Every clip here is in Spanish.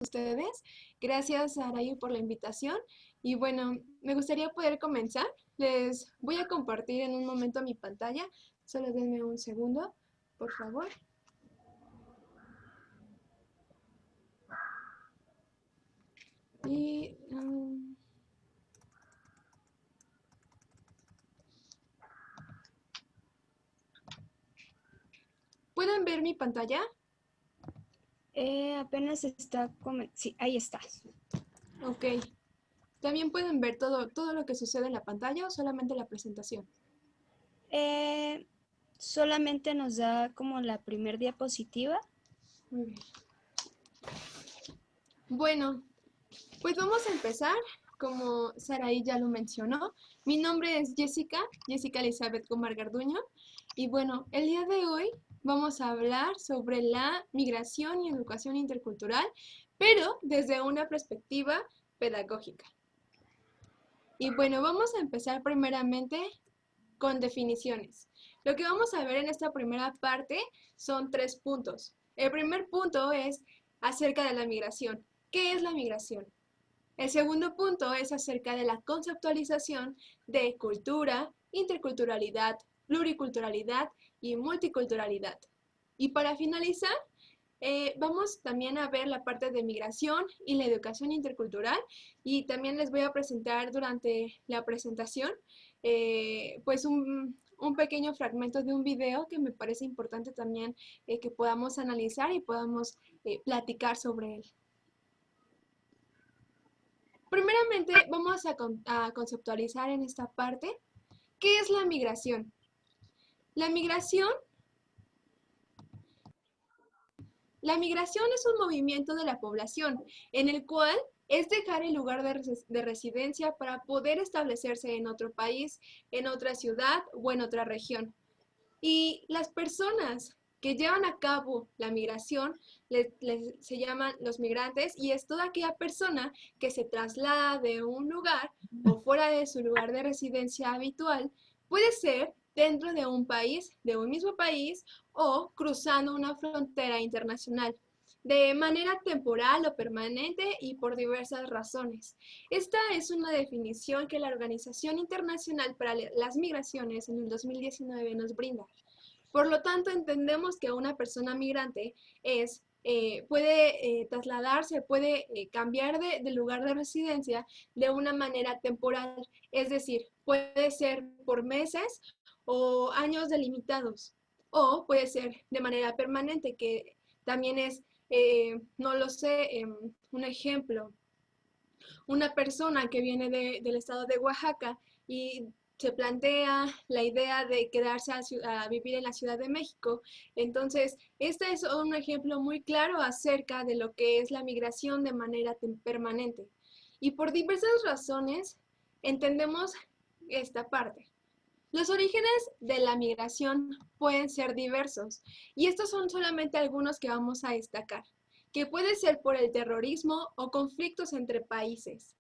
ustedes. Gracias, Araí, por la invitación. Y bueno, me gustaría poder comenzar. Les voy a compartir en un momento mi pantalla. Solo denme un segundo, por favor. Y... ¿pueden ver mi pantalla? Apenas está... Sí, ahí está. Ok. ¿También pueden ver todo lo que sucede en la pantalla o solamente la presentación? Solamente nos da como la primer diapositiva. Muy bien. Bueno, pues vamos a empezar. Como Saraí ya lo mencionó, mi nombre es Jessica Elizabeth Gomar Garduño. Y bueno, el día de hoy vamos a hablar sobre la migración y educación intercultural, pero desde una perspectiva pedagógica. Y bueno, vamos a empezar primeramente con definiciones. Lo que vamos a ver en esta primera parte son 3 puntos. El primer punto es acerca de la migración. ¿Qué es la migración? El segundo punto es acerca de la conceptualización de cultura, interculturalidad, pluriculturalidad y multiculturalidad. Y para finalizar, vamos también a ver la parte de migración y la educación intercultural, y también les voy a presentar durante la presentación pues un pequeño fragmento de un video que me parece importante también que podamos analizar y podamos platicar sobre él. Primeramente, vamos a conceptualizar en esta parte qué es la migración. La migración La migración es un movimiento de la población en el cual es dejar el lugar de residencia para poder establecerse en otro país, en otra ciudad o en otra región. Y las personas que llevan a cabo la migración se llaman los migrantes, y es toda aquella persona que se traslada de un lugar o fuera de su lugar de residencia habitual. Puede ser dentro de un país, de un mismo país, o cruzando una frontera internacional, de manera temporal o permanente y por diversas razones. Esta es una definición que la Organización Internacional para las Migraciones en el 2019 nos brinda. Por lo tanto, entendemos que una persona migrante puede trasladarse, puede cambiar de lugar de residencia de una manera temporal, es decir, puede ser por meses o años delimitados, o puede ser de manera permanente, que también es, no lo sé, un ejemplo, una persona que viene del estado de Oaxaca y se plantea la idea de quedarse a vivir en la Ciudad de México. Entonces, este es un ejemplo muy claro acerca de lo que es la migración de manera permanente. Y por diversas razones entendemos esta parte. Los orígenes de la migración pueden ser diversos, y estos son solamente algunos que vamos a destacar, que puede ser por el terrorismo o conflictos entre países.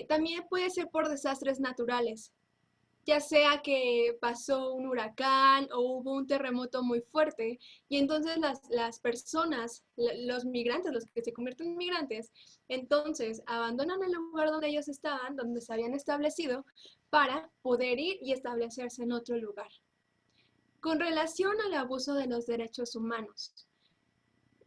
También puede ser por desastres naturales, ya sea que pasó un huracán o hubo un terremoto muy fuerte, y entonces las personas, los migrantes, los que se convierten en migrantes, entonces abandonan el lugar donde ellos estaban, donde se habían establecido, para poder ir y establecerse en otro lugar. Con relación al abuso de los derechos humanos,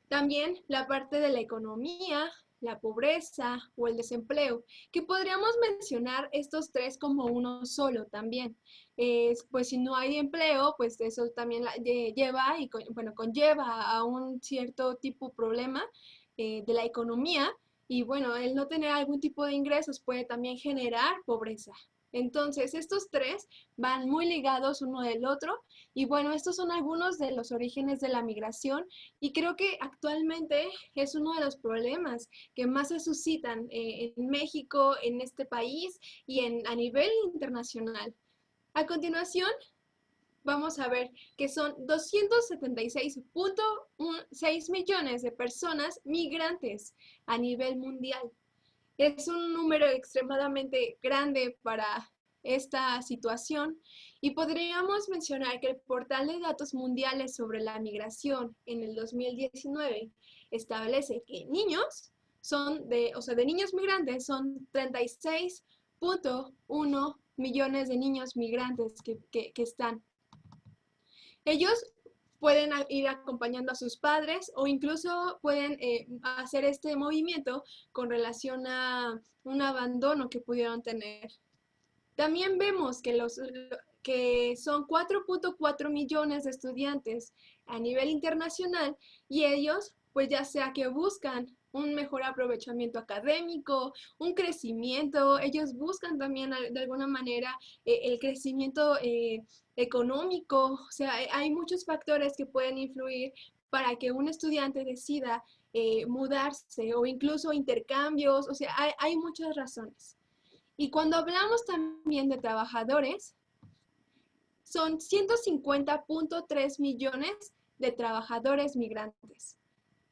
también la parte de la economía, la pobreza o el desempleo, que podríamos mencionar estos tres como uno solo también. Pues si no hay empleo, pues eso también lleva y bueno, conlleva a un cierto tipo de problema de la economía, y bueno, el no tener algún tipo de ingresos puede también generar pobreza. Entonces, estos tres van muy ligados uno del otro, y bueno, estos son algunos de los orígenes de la migración, y creo que actualmente es uno de los problemas que más se suscitan en México, en este país y a nivel internacional. A continuación, vamos a ver que son 276.6 millones de personas migrantes a nivel mundial. Es un número extremadamente grande para esta situación, y podríamos mencionar que el portal de datos mundiales sobre la migración en el 2019 establece que niños de niños migrantes son 36.1 millones de niños migrantes que están. Ellos pueden ir acompañando a sus padres o incluso pueden hacer este movimiento con relación a un abandono que pudieron tener. También vemos que son 4.4 millones de estudiantes a nivel internacional y ellos, pues ya sea que buscan un mejor aprovechamiento académico, un crecimiento, ellos buscan también de alguna manera el crecimiento económico, o sea, hay muchos factores que pueden influir para que un estudiante decida mudarse o incluso intercambios, o sea, hay muchas razones. Y cuando hablamos también de trabajadores, son 150.3 millones de trabajadores migrantes.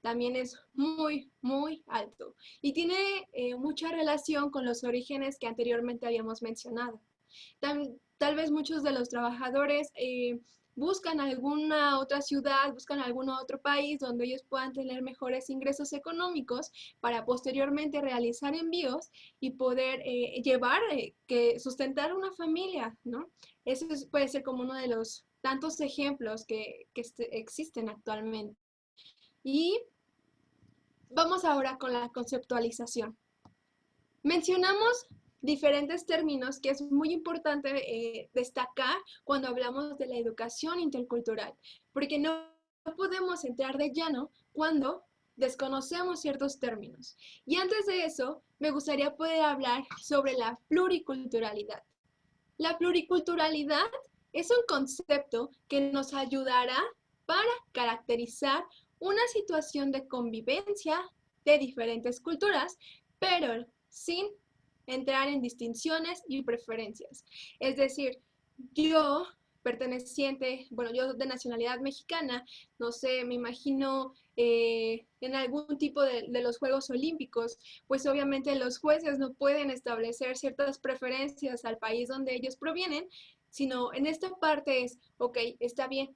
También es muy, muy alto y tiene mucha relación con los orígenes que anteriormente habíamos mencionado. Tal vez muchos de los trabajadores buscan alguna otra ciudad, buscan algún otro país donde ellos puedan tener mejores ingresos económicos para posteriormente realizar envíos y poder sustentar una familia, ¿no? Eso puede ser como uno de los tantos ejemplos que existen actualmente. Y vamos ahora con la conceptualización. Mencionamos diferentes términos que es muy importante destacar cuando hablamos de la educación intercultural, porque no podemos entrar de llano cuando desconocemos ciertos términos. Y antes de eso, me gustaría poder hablar sobre la pluriculturalidad. La pluriculturalidad es un concepto que nos ayudará para caracterizar una situación de convivencia de diferentes culturas, pero sin entrar en distinciones y preferencias. Es decir, yo yo de nacionalidad mexicana, no sé, me imagino en algún tipo de los Juegos Olímpicos, pues obviamente los jueces no pueden establecer ciertas preferencias al país donde ellos provienen, sino en esta parte es, ok, está bien,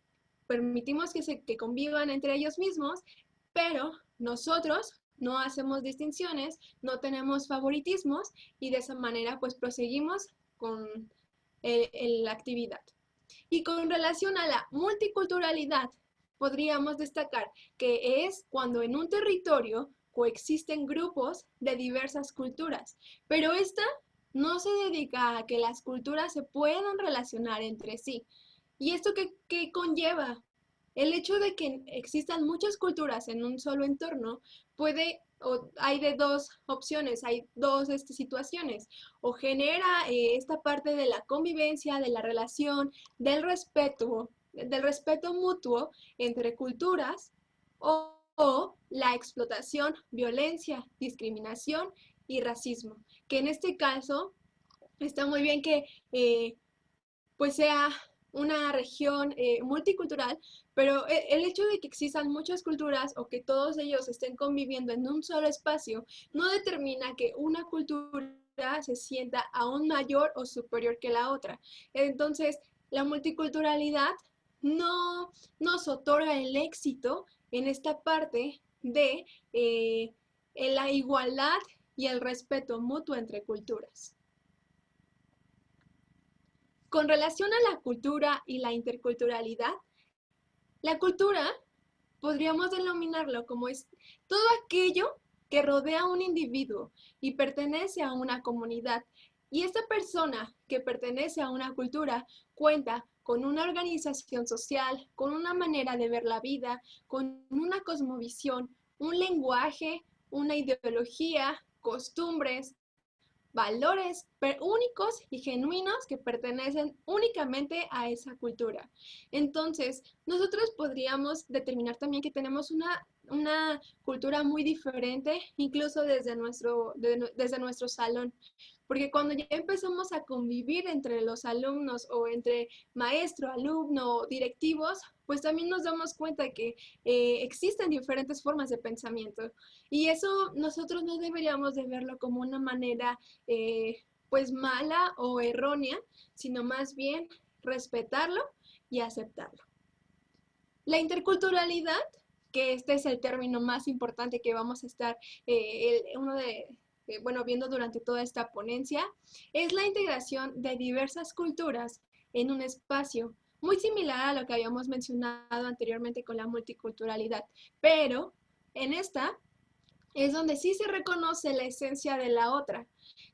permitimos que convivan entre ellos mismos, pero nosotros no hacemos distinciones, no tenemos favoritismos y de esa manera pues proseguimos con la actividad. Y con relación a la multiculturalidad, podríamos destacar que es cuando en un territorio coexisten grupos de diversas culturas, pero esta no se dedica a que las culturas se puedan relacionar entre sí. ¿Y esto qué conlleva? El hecho de que existan muchas culturas en un solo entorno hay de dos opciones, hay dos situaciones, o genera esta parte de la convivencia, de la relación, del respeto mutuo entre culturas, o la explotación, violencia, discriminación y racismo, que en este caso está muy bien que pues sea una región multicultural, pero el hecho de que existan muchas culturas o que todos ellos estén conviviendo en un solo espacio no determina que una cultura se sienta aún mayor o superior que la otra. Entonces, la multiculturalidad no nos otorga el éxito en esta parte de la igualdad y el respeto mutuo entre culturas. Con relación a la cultura y la interculturalidad, la cultura podríamos denominarlo como es todo aquello que rodea a un individuo y pertenece a una comunidad. Y esta persona que pertenece a una cultura cuenta con una organización social, con una manera de ver la vida, con una cosmovisión, un lenguaje, una ideología, costumbres, valores únicos y genuinos que pertenecen únicamente a esa cultura. Entonces, nosotros podríamos determinar también que tenemos una cultura muy diferente, incluso desde nuestro salón. Porque cuando ya empezamos a convivir entre los alumnos o entre maestro, alumno, directivos, pues también nos damos cuenta que existen diferentes formas de pensamiento. Y eso nosotros no deberíamos de verlo como una manera pues mala o errónea, sino más bien respetarlo y aceptarlo. La interculturalidad que este es el término más importante que vamos a estar, bueno, viendo durante toda esta ponencia, es la integración de diversas culturas en un espacio, muy similar a lo que habíamos mencionado anteriormente con la multiculturalidad, pero en esta es donde sí se reconoce la esencia de la otra,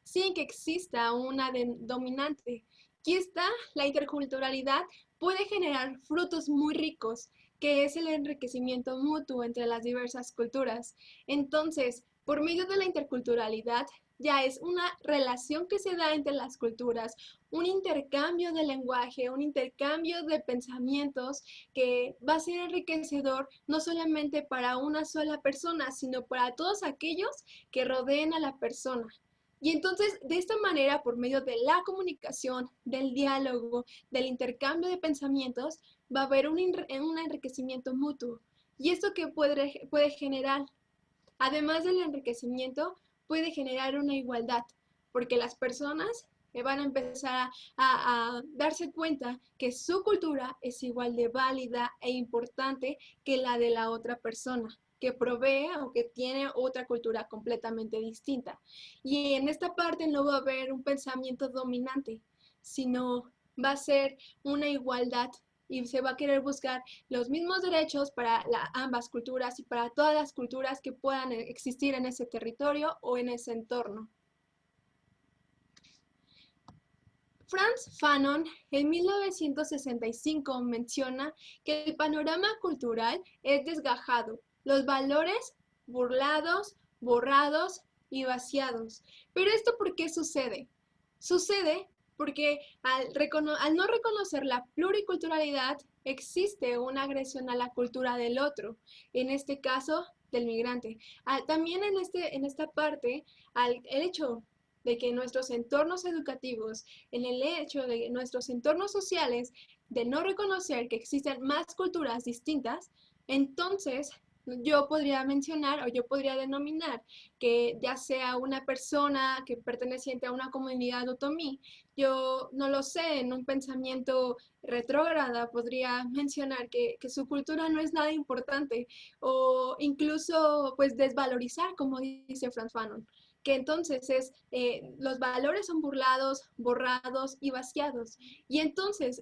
sin que exista una dominante. Aquí está, la interculturalidad puede generar frutos muy ricos, que es el enriquecimiento mutuo entre las diversas culturas. Entonces, por medio de la interculturalidad, ya es una relación que se da entre las culturas, un intercambio de lenguaje, un intercambio de pensamientos que va a ser enriquecedor no solamente para una sola persona, sino para todos aquellos que rodeen a la persona. Y entonces, de esta manera, por medio de la comunicación, del diálogo, del intercambio de pensamientos, va a haber un enriquecimiento mutuo. ¿Y esto qué puede generar? Además del enriquecimiento, puede generar una igualdad, porque las personas van a empezar a darse cuenta que su cultura es igual de válida e importante que la de la otra persona que provee o que tiene otra cultura completamente distinta. Y en esta parte no va a haber un pensamiento dominante, sino va a ser una igualdad y se va a querer buscar los mismos derechos para ambas culturas y para todas las culturas que puedan existir en ese territorio o en ese entorno. Frantz Fanon en 1965 menciona que el panorama cultural es desgajado, los valores burlados, borrados y vaciados. Pero ¿esto por qué sucede? Sucede porque al no reconocer la pluriculturalidad, existe una agresión a la cultura del otro, en este caso del migrante. También en esta parte, el hecho de que nuestros entornos educativos, en el hecho de nuestros entornos sociales, de no reconocer que existen más culturas distintas, entonces yo podría mencionar o yo podría denominar que ya sea una persona que perteneciente a una comunidad otomí, yo no lo sé, en un pensamiento retrógrada podría mencionar que su cultura no es nada importante o incluso pues desvalorizar, como dice Frantz Fanon, que entonces los valores son burlados, borrados y vaciados. Y entonces,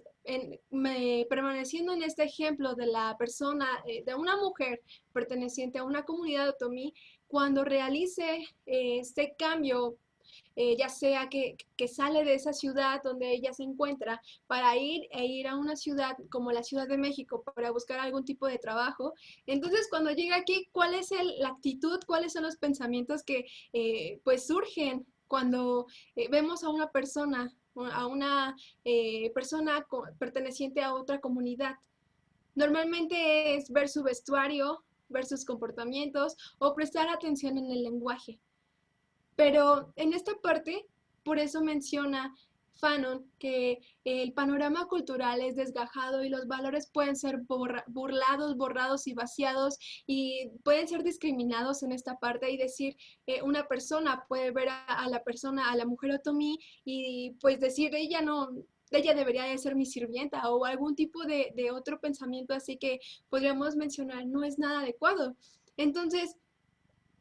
permaneciendo en este ejemplo de la persona, de una mujer perteneciente a una comunidad otomí, cuando realice este cambio, ya sea que sale de esa ciudad donde ella se encuentra para ir a una ciudad como la Ciudad de México para buscar algún tipo de trabajo. Entonces, cuando llega aquí, ¿cuál es la actitud? ¿Cuáles son los pensamientos que pues surgen cuando vemos a una persona perteneciente a otra comunidad? Normalmente es ver su vestuario, ver sus comportamientos o prestar atención en el lenguaje. Pero en esta parte, por eso menciona Fanon que el panorama cultural es desgajado y los valores pueden ser burlados, borrados y vaciados y pueden ser discriminados en esta parte y decir, una persona puede ver a la persona, a la mujer otomí y pues decir, ella debería de ser mi sirvienta o algún tipo de otro pensamiento así que podríamos mencionar no es nada adecuado. Entonces,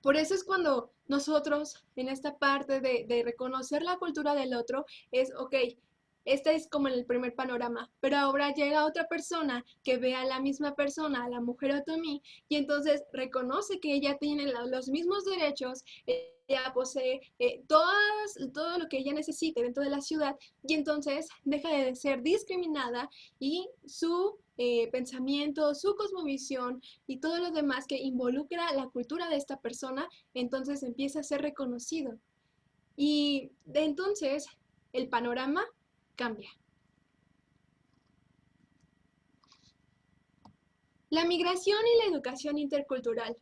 por eso es cuando nosotros, en esta parte de reconocer la cultura del otro, es, ok, este es como el primer panorama, pero ahora llega otra persona que ve a la misma persona, a la mujer otomí, y entonces reconoce que ella tiene los mismos derechos, ella posee todo lo que ella necesite dentro de la ciudad, y entonces deja de ser discriminada y su pensamiento, su cosmovisión y todo lo demás que involucra la cultura de esta persona, entonces empieza a ser reconocido. Y de entonces el panorama cambia. La migración y la educación intercultural.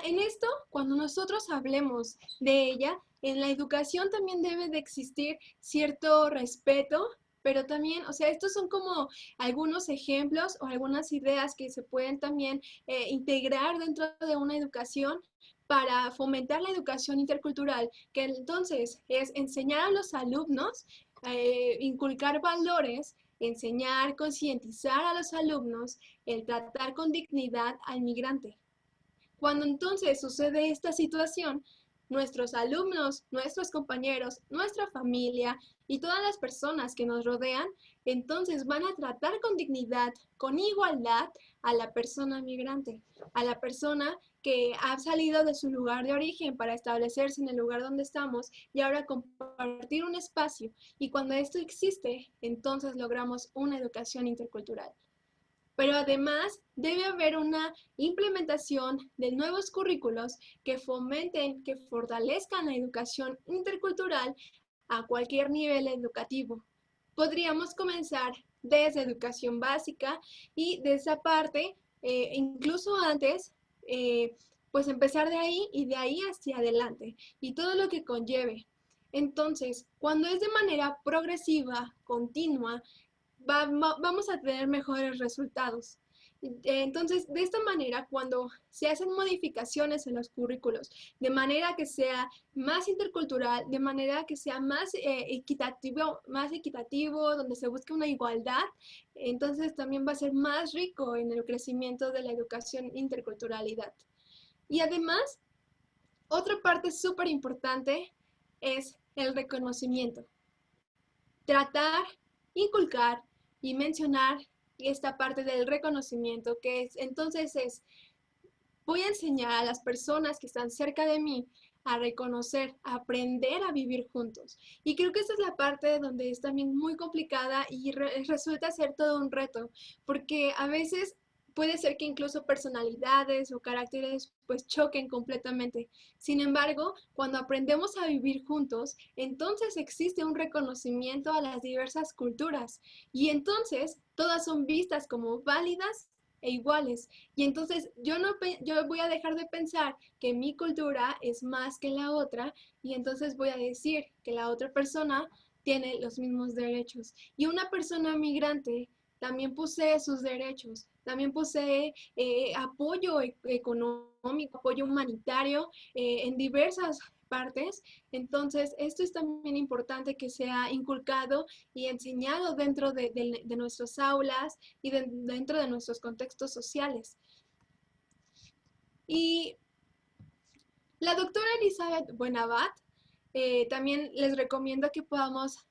En esto, cuando nosotros hablemos de ella, en la educación también debe de existir cierto respeto, pero también, o sea, estos son como algunos ejemplos o algunas ideas que se pueden también integrar dentro de una educación para fomentar la educación intercultural, que entonces es enseñar a los alumnos, inculcar valores enseñar, concientizar a los alumnos el tratar con dignidad al migrante. Cuando entonces sucede esta situación, nuestros alumnos, nuestros compañeros, nuestra familia y todas las personas que nos rodean, entonces van a tratar con dignidad, con igualdad a la persona migrante, a la persona que ha salido de su lugar de origen para establecerse en el lugar donde estamos y ahora compartir un espacio. Y cuando esto existe, entonces logramos una educación intercultural. Pero además debe haber una implementación de nuevos currículos que fomenten, que fortalezcan la educación intercultural a cualquier nivel educativo. Podríamos comenzar desde educación básica y de esa parte, incluso antes, pues empezar de ahí y de ahí hacia adelante y todo lo que conlleve. Entonces, cuando es de manera progresiva, continua, vamos a tener mejores resultados. Entonces, de esta manera, cuando se hacen modificaciones en los currículos, de manera que sea más intercultural, de manera que sea más equitativo, donde se busque una igualdad, entonces también va a ser más rico en el crecimiento de la educación interculturalidad. Y además, otra parte súper importante es el reconocimiento. Tratar, inculcar y mencionar esta parte del reconocimiento, que es, entonces voy a enseñar a las personas que están cerca de mí a reconocer, a aprender a vivir juntos. Y creo que esta es la parte donde es también muy complicada y resulta ser todo un reto, porque a veces puede ser que incluso personalidades o caracteres pues choquen completamente. Sin embargo, cuando aprendemos a vivir juntos, entonces existe un reconocimiento a las diversas culturas y entonces todas son vistas como válidas e iguales. Y entonces yo voy a dejar de pensar que mi cultura es más que la otra y entonces voy a decir que la otra persona tiene los mismos derechos. Y una persona migrante también posee sus derechos, también posee apoyo económico, apoyo humanitario en diversas partes. Entonces, esto es también importante que sea inculcado y enseñado dentro de nuestras aulas y dentro de nuestros contextos sociales. Y la doctora Elizabeth Buenabat también les recomiendo que podamos,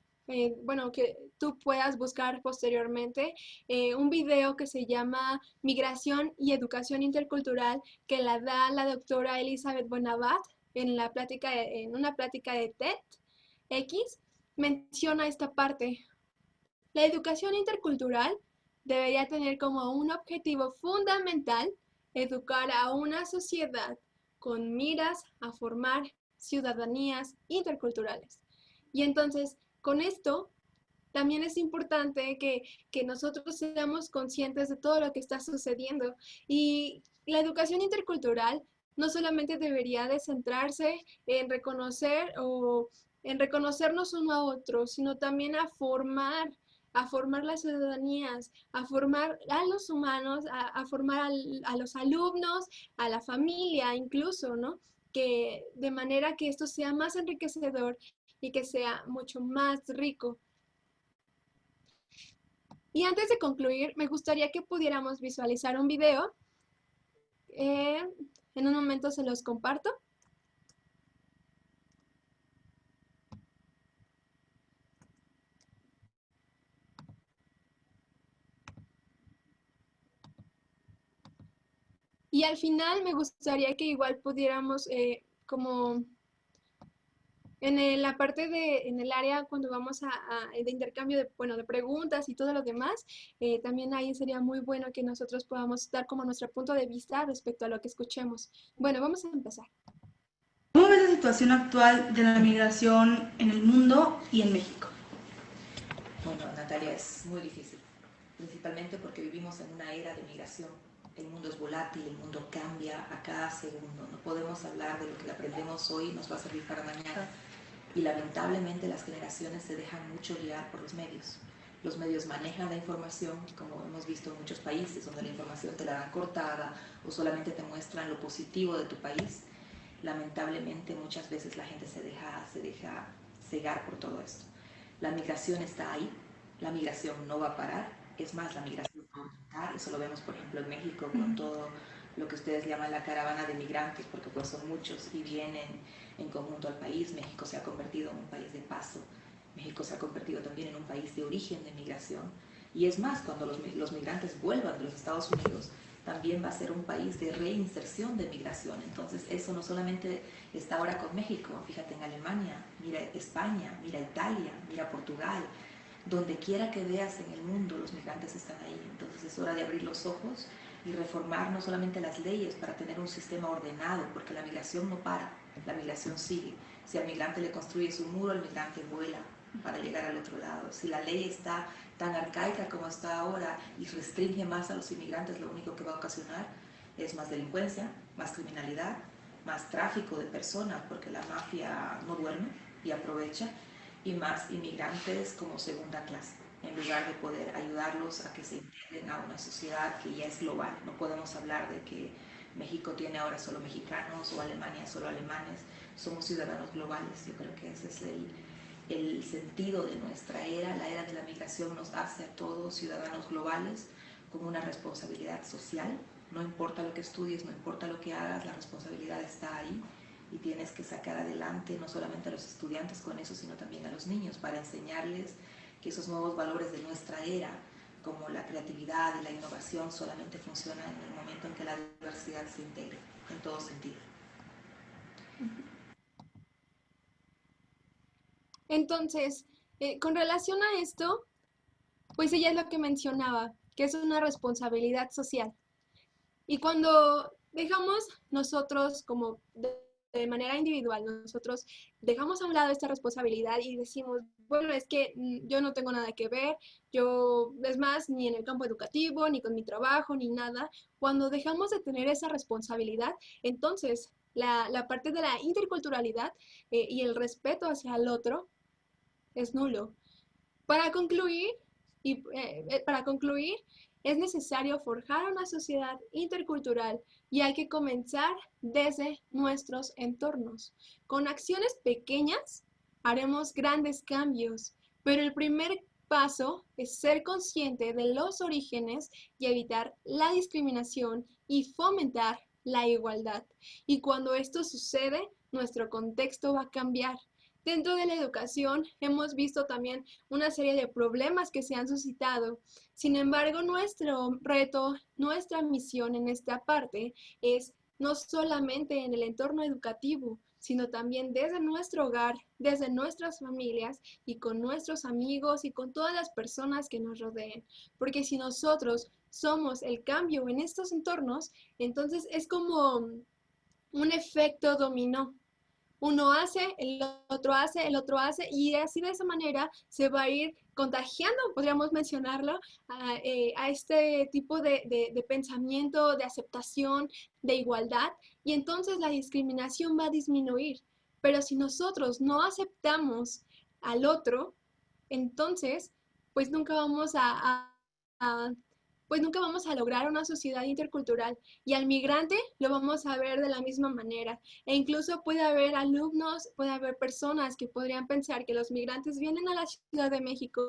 bueno, que tú puedas buscar posteriormente un video que se llama Migración y Educación Intercultural, que la da la doctora Elizabeth Buenabat en una plática de TEDx. Menciona esta parte. La educación intercultural debería tener como un objetivo fundamental educar a una sociedad con miras a formar ciudadanías interculturales. Y entonces, con esto, también es importante que nosotros seamos conscientes de todo lo que está sucediendo. Y la educación intercultural no solamente debería de centrarse en reconocer o en reconocernos uno a otro, sino también a formar las ciudadanías, a formar a los humanos, a formar a los alumnos, a la familia incluso, ¿no? Que de manera que esto sea más enriquecedor y que sea mucho más rico. Y antes de concluir, me gustaría que pudiéramos visualizar un video. En un momento se los comparto. Y al final me gustaría que igual pudiéramos como en la parte en el área cuando vamos de intercambio de, bueno, de preguntas y todo lo demás, también ahí sería muy bueno que nosotros podamos dar como nuestro punto de vista respecto a lo que escuchemos. Bueno, vamos a empezar. ¿Cómo ves la situación actual de la migración en el mundo y en México? Bueno, Natalia, es muy difícil, principalmente porque vivimos en una era de migración. El mundo es volátil, el mundo cambia a cada segundo. No podemos hablar de lo que aprendemos hoy nos va a servir para mañana. Y lamentablemente las generaciones se dejan mucho guiar por los medios. Los medios manejan la información, como hemos visto en muchos países, donde la información te la dan cortada o solamente te muestran lo positivo de tu país. Lamentablemente muchas veces la gente se deja cegar por todo esto. La migración está ahí, La migración no va a parar, es más, la migración va a aumentar. Eso lo vemos, por ejemplo, en México con todo lo que ustedes llaman la caravana de migrantes, porque pues son muchos y vienen en conjunto al país. México se ha convertido en un país de paso, México se ha convertido también en un país de origen de migración. Y es más, cuando los migrantes vuelvan de los Estados Unidos, también va a ser un país de reinserción de migración. Entonces eso no solamente está ahora con México, fíjate en Alemania, mira España, mira Italia, mira Portugal, donde quiera que veas en el mundo los migrantes están ahí. Entonces es hora de abrir los ojos y reformar no solamente las leyes para tener un sistema ordenado, porque la migración no para, la migración sigue. Si al migrante le construyes un muro, el migrante vuela para llegar al otro lado. Si la ley está tan arcaica como está ahora y restringe más a los inmigrantes, lo único que va a ocasionar es más delincuencia, más criminalidad, más tráfico de personas, porque la mafia no duerme y aprovecha, y más inmigrantes como segunda clase, en lugar de poder ayudarlos a que se integren a una sociedad que ya es global. No podemos hablar de que México tiene ahora solo mexicanos o Alemania solo alemanes, somos ciudadanos globales. Yo creo que ese es el sentido de nuestra era. La era de la migración nos hace a todos ciudadanos globales con una responsabilidad social. No importa lo que estudies, no importa lo que hagas, la responsabilidad está ahí y tienes que sacar adelante no solamente a los estudiantes con eso, sino también a los niños para enseñarles que esos nuevos valores de nuestra era, como la creatividad y la innovación, solamente funcionan en el momento en que la diversidad se integre en todo sentido. Entonces, con relación a esto, pues ella es lo que mencionaba, que es una responsabilidad social. Y cuando dejamos nosotros como de manera individual, nosotros dejamos a un lado esta responsabilidad y decimos, bueno, es que yo no tengo nada que ver, yo, es más, ni en el campo educativo, ni con mi trabajo, ni nada. Cuando dejamos de tener esa responsabilidad, entonces la parte de la interculturalidad y el respeto hacia el otro es nulo. Para concluir, para concluir, es necesario forjar una sociedad intercultural y hay que comenzar desde nuestros entornos. Con acciones pequeñas haremos grandes cambios, pero el primer paso es ser consciente de los orígenes y evitar la discriminación y fomentar la igualdad. Y cuando esto sucede, nuestro contexto va a cambiar. Dentro de la educación hemos visto también una serie de problemas que se han suscitado. Sin embargo, nuestro reto, nuestra misión en esta parte es no solamente en el entorno educativo, sino también desde nuestro hogar, desde nuestras familias y con nuestros amigos y con todas las personas que nos rodeen. Porque si nosotros somos el cambio en estos entornos, entonces es como un efecto dominó. Uno hace, el otro hace, y así de esa manera se va a ir contagiando, podríamos mencionarlo, a este tipo de pensamiento, de aceptación, de igualdad, y entonces la discriminación va a disminuir. Pero si nosotros no aceptamos al otro, entonces, pues nunca vamos a pues nunca vamos a lograr una sociedad intercultural. Y al migrante lo vamos a ver de la misma manera. E incluso puede haber alumnos, puede haber personas que podrían pensar que los migrantes vienen a la Ciudad de México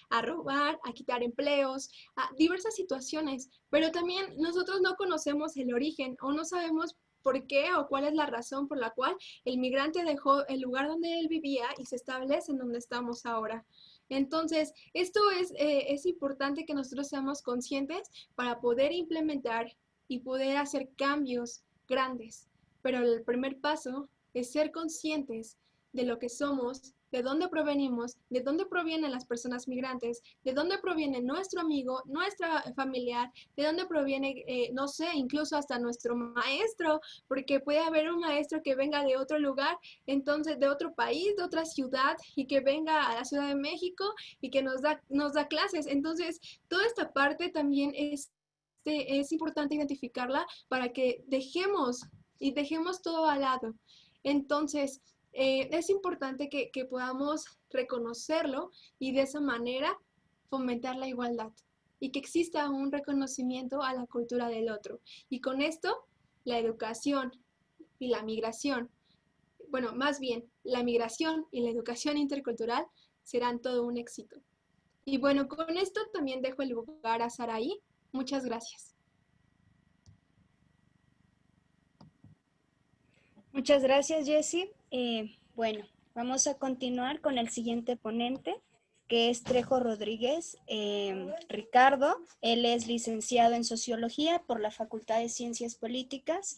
a robar, a quitar empleos, a diversas situaciones, pero también nosotros no conocemos el origen o no sabemos por qué o cuál es la razón por la cual el migrante dejó el lugar donde él vivía y se establece en donde estamos ahora. Entonces, esto es importante que nosotros seamos conscientes para poder implementar y poder hacer cambios grandes. Pero el primer paso es ser conscientes de lo que somos, de dónde provenimos, de dónde provienen las personas migrantes, de dónde proviene nuestro amigo, nuestra familiar, de dónde proviene, no sé, incluso hasta nuestro maestro, porque puede haber un maestro que venga de otro lugar, entonces de otro país, de otra ciudad, y que venga a la Ciudad de México y que nos da clases. Entonces, toda esta parte también es importante identificarla para que dejemos todo al lado. Entonces, es importante que podamos reconocerlo y de esa manera fomentar la igualdad y que exista un reconocimiento a la cultura del otro. Y con esto, la educación y la migración, bueno, más bien, la migración y la educación intercultural serán todo un éxito. Y bueno, con esto también dejo el lugar a Saraí. Muchas gracias. Muchas gracias, Jessie. Bueno, vamos a continuar con el siguiente ponente, que es Trejo Rodríguez Ricardo. Él es licenciado en Sociología por la Facultad de Ciencias Políticas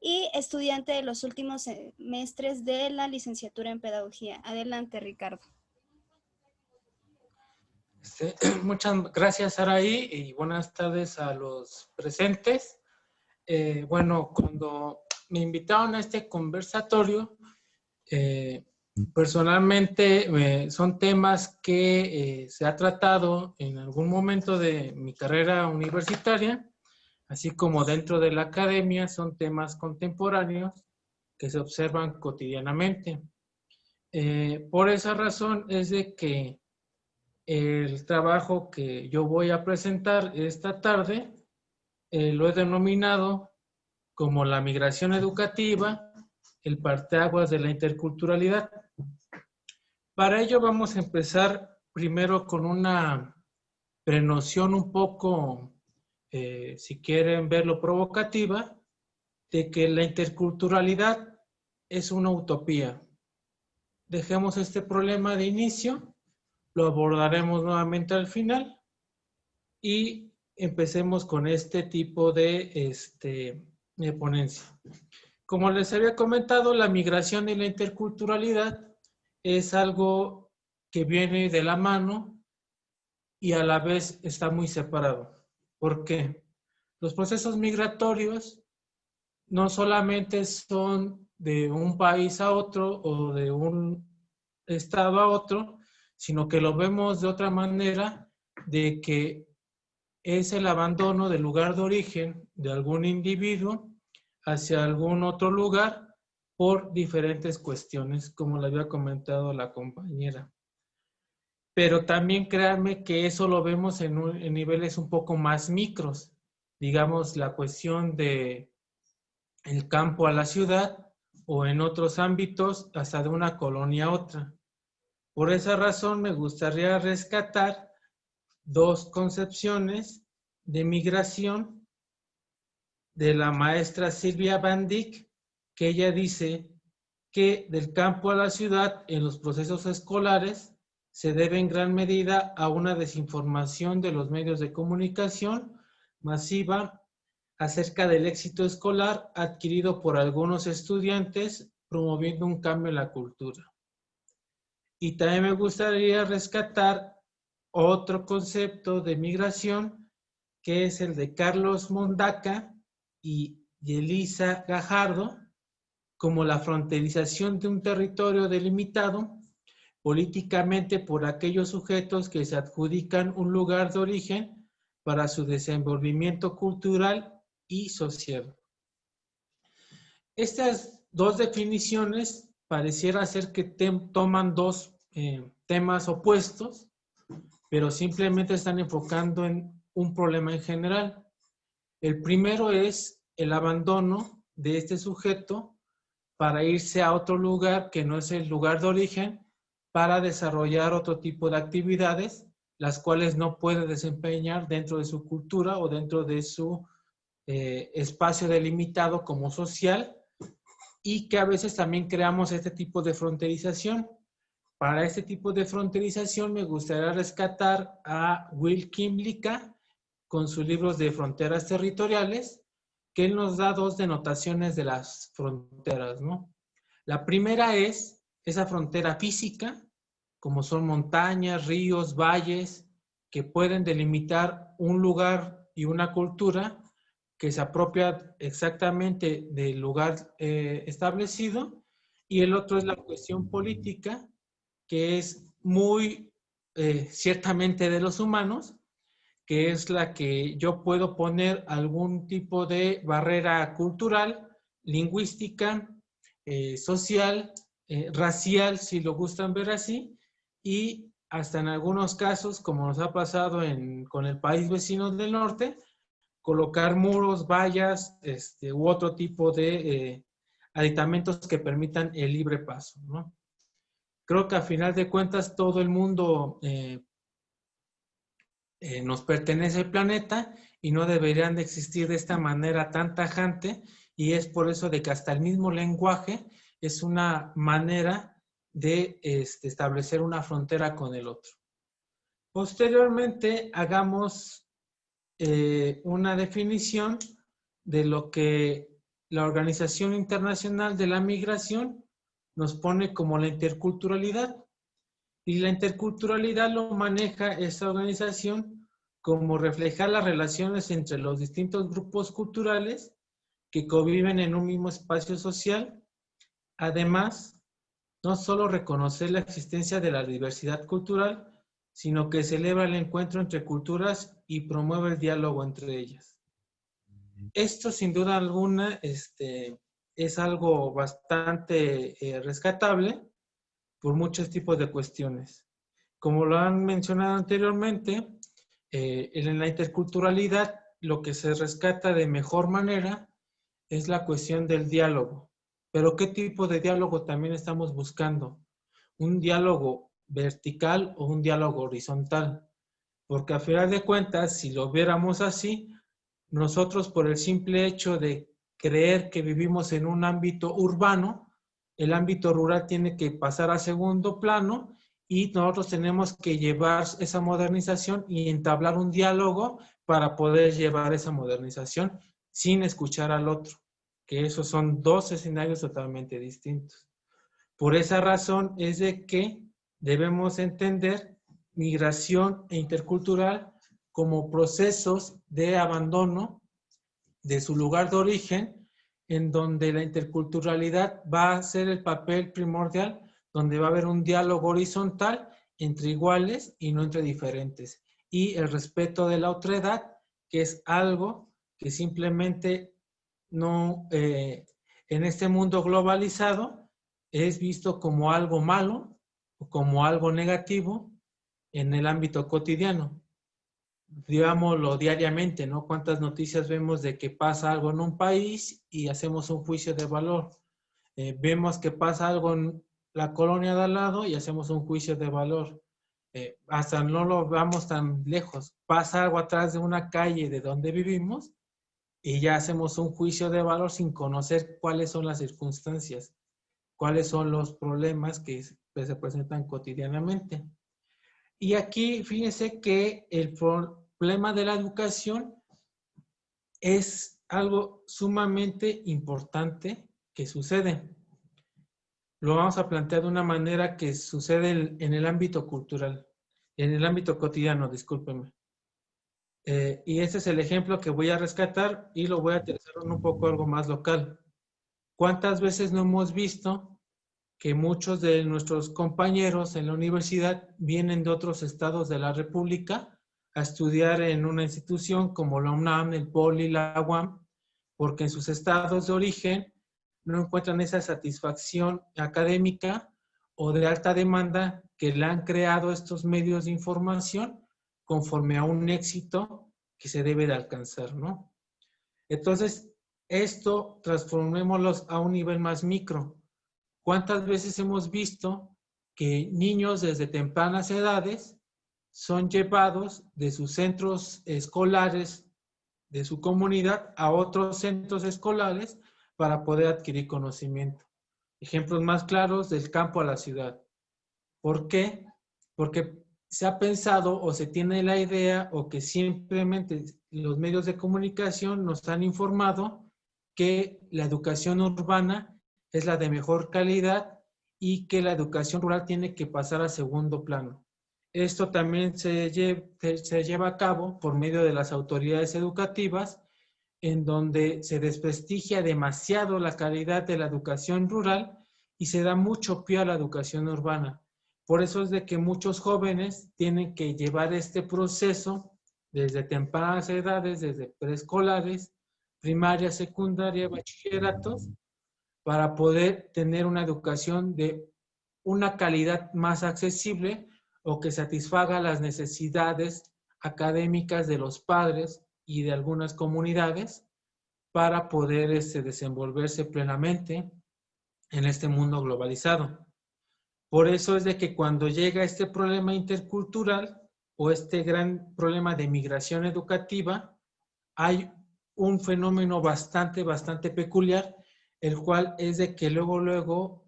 y estudiante de los últimos semestres de la licenciatura en Pedagogía. Adelante, Ricardo. Muchas gracias, Saraí, y buenas tardes a los presentes. Bueno, cuando me invitaron a este conversatorio, personalmente son temas que se ha tratado en algún momento de mi carrera universitaria, así como dentro de la academia, son temas contemporáneos que se observan cotidianamente. Por esa razón es de que el trabajo que yo voy a presentar esta tarde lo he denominado como la migración educativa, el parteaguas de la interculturalidad. Para ello vamos a empezar primero con una prenoción un poco, si quieren verlo, provocativa, de que la interculturalidad es una utopía. Dejemos este problema de inicio, lo abordaremos nuevamente al final y empecemos con este tipo de ponencia. Como les había comentado, la migración y la interculturalidad es algo que viene de la mano y a la vez está muy separado. ¿Por qué? Los procesos migratorios no solamente son de un país a otro o de un estado a otro, sino que lo vemos de otra manera, de que es el abandono del lugar de origen de algún individuo hacia algún otro lugar por diferentes cuestiones, como le había comentado la compañera. Pero también créanme que eso lo vemos en niveles un poco más micros, digamos la cuestión de el campo a la ciudad o en otros ámbitos hasta de una colonia a otra. Por esa razón me gustaría rescatar dos concepciones de migración de la maestra Silvia Van Dijk, que ella dice que del campo a la ciudad en los procesos escolares se debe en gran medida a una desinformación de los medios de comunicación masiva acerca del éxito escolar adquirido por algunos estudiantes promoviendo un cambio en la cultura. Y también me gustaría rescatar otro concepto de migración que es el de Carlos Mondaca y Elisa Gajardo, como la fronterización de un territorio delimitado políticamente por aquellos sujetos que se adjudican un lugar de origen para su desenvolvimiento cultural y social. Estas dos definiciones pareciera ser que toman dos temas opuestos, pero simplemente están enfocando en un problema en general. El primero es el abandono de este sujeto para irse a otro lugar que no es el lugar de origen para desarrollar otro tipo de actividades, las cuales no puede desempeñar dentro de su cultura o dentro de su espacio delimitado como social, y que a veces también creamos este tipo de fronterización. Para este tipo de fronterización me gustaría rescatar a Will Kimlicka con sus libros de fronteras territoriales, que él nos da dos denotaciones de las fronteras, ¿no? La primera es esa frontera física, como son montañas, ríos, valles, que pueden delimitar un lugar y una cultura que se apropia exactamente del lugar establecido, y el otro es la cuestión política, que es muy ciertamente de los humanos, que es la que yo puedo poner algún tipo de barrera cultural, lingüística, social, racial, si lo gustan ver así, y hasta en algunos casos, como nos ha pasado con el país vecino del norte, colocar muros, vallas u otro tipo de aditamentos que permitan el libre paso, ¿no? Creo que a final de cuentas todo el mundo nos pertenece el planeta y no deberían de existir de esta manera tan tajante, y es por eso de que hasta el mismo lenguaje es una manera de establecer una frontera con el otro. Posteriormente, hagamos una definición de lo que la Organización Internacional de la Migración nos pone como la interculturalidad. Y la interculturalidad lo maneja esta organización como reflejar las relaciones entre los distintos grupos culturales que conviven en un mismo espacio social. Además, no solo reconocer la existencia de la diversidad cultural, sino que celebra el encuentro entre culturas y promueve el diálogo entre ellas. Esto, sin duda alguna, es algo bastante rescatable por muchos tipos de cuestiones. Como lo han mencionado anteriormente, en la interculturalidad lo que se rescata de mejor manera es la cuestión del diálogo. Pero ¿qué tipo de diálogo también estamos buscando? ¿Un diálogo vertical o un diálogo horizontal? Porque a final de cuentas, si lo viéramos así, nosotros por el simple hecho de creer que vivimos en un ámbito urbano, el ámbito rural tiene que pasar a segundo plano y nosotros tenemos que llevar esa modernización y entablar un diálogo para poder llevar esa modernización sin escuchar al otro, que esos son dos escenarios totalmente distintos. Por esa razón es de que debemos entender migración e intercultural como procesos de abandono de su lugar de origen, en donde la interculturalidad va a ser el papel primordial, donde va a haber un diálogo horizontal entre iguales y no entre diferentes. Y el respeto de la otredad, que es algo que simplemente no, en este mundo globalizado, es visto como algo malo o como algo negativo en el ámbito cotidiano. Digámoslo diariamente, ¿no? ¿Cuántas noticias vemos de que pasa algo en un país y hacemos un juicio de valor? Vemos que pasa algo en la colonia de al lado y hacemos un juicio de valor. Hasta no lo vamos tan lejos. Pasa algo atrás de una calle de donde vivimos y ya hacemos un juicio de valor sin conocer cuáles son las circunstancias, cuáles son los problemas que se presentan cotidianamente. Y aquí, fíjense que el problema de la educación es algo sumamente importante que sucede. Lo vamos a plantear de una manera que sucede en el ámbito cultural, en el ámbito cotidiano, discúlpenme. Y este es el ejemplo que voy a rescatar y lo voy a aterrizar un poco algo más local. ¿Cuántas veces no hemos visto que muchos de nuestros compañeros en la universidad vienen de otros estados de la República a estudiar en una institución como la UNAM, el POLI, la UAM, porque en sus estados de origen no encuentran esa satisfacción académica o de alta demanda que le han creado estos medios de información conforme a un éxito que se debe de alcanzar, ¿no? Entonces, esto transformémoslo a un nivel más micro. ¿Cuántas veces hemos visto que niños desde tempranas edades son llevados de sus centros escolares de su comunidad a otros centros escolares para poder adquirir conocimiento? Ejemplos más claros, del campo a la ciudad. ¿Por qué? Porque se ha pensado o se tiene la idea o que simplemente los medios de comunicación nos han informado que la educación urbana es la de mejor calidad y que la educación rural tiene que pasar a segundo plano. Esto también se lleva a cabo por medio de las autoridades educativas, en donde se desprestigia demasiado la calidad de la educación rural y se da mucho pie a la educación urbana. Por eso es de que muchos jóvenes tienen que llevar este proceso desde tempranas edades, desde preescolares, primaria, secundaria, bachilleratos, para poder tener una educación de una calidad más accesible o que satisfaga las necesidades académicas de los padres y de algunas comunidades para poder desenvolverse plenamente en este mundo globalizado. Por eso es de que cuando llega este problema intercultural o este gran problema de migración educativa, hay un fenómeno bastante peculiar, el cual es de que luego,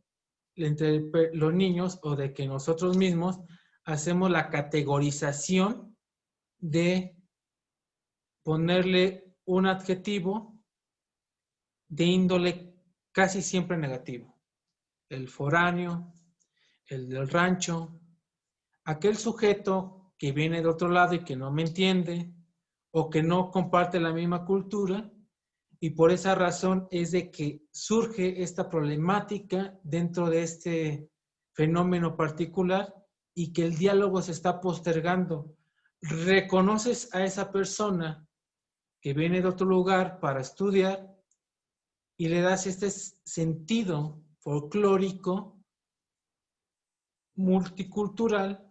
entre los niños o de que nosotros mismos hacemos la categorización de ponerle un adjetivo de índole casi siempre negativo. El foráneo, el del rancho, aquel sujeto que viene de otro lado y que no me entiende o que no comparte la misma cultura, y por esa razón es de que surge esta problemática dentro de este fenómeno particular y que el diálogo se está postergando. Reconoces a esa persona que viene de otro lugar para estudiar y le das este sentido folclórico, multicultural,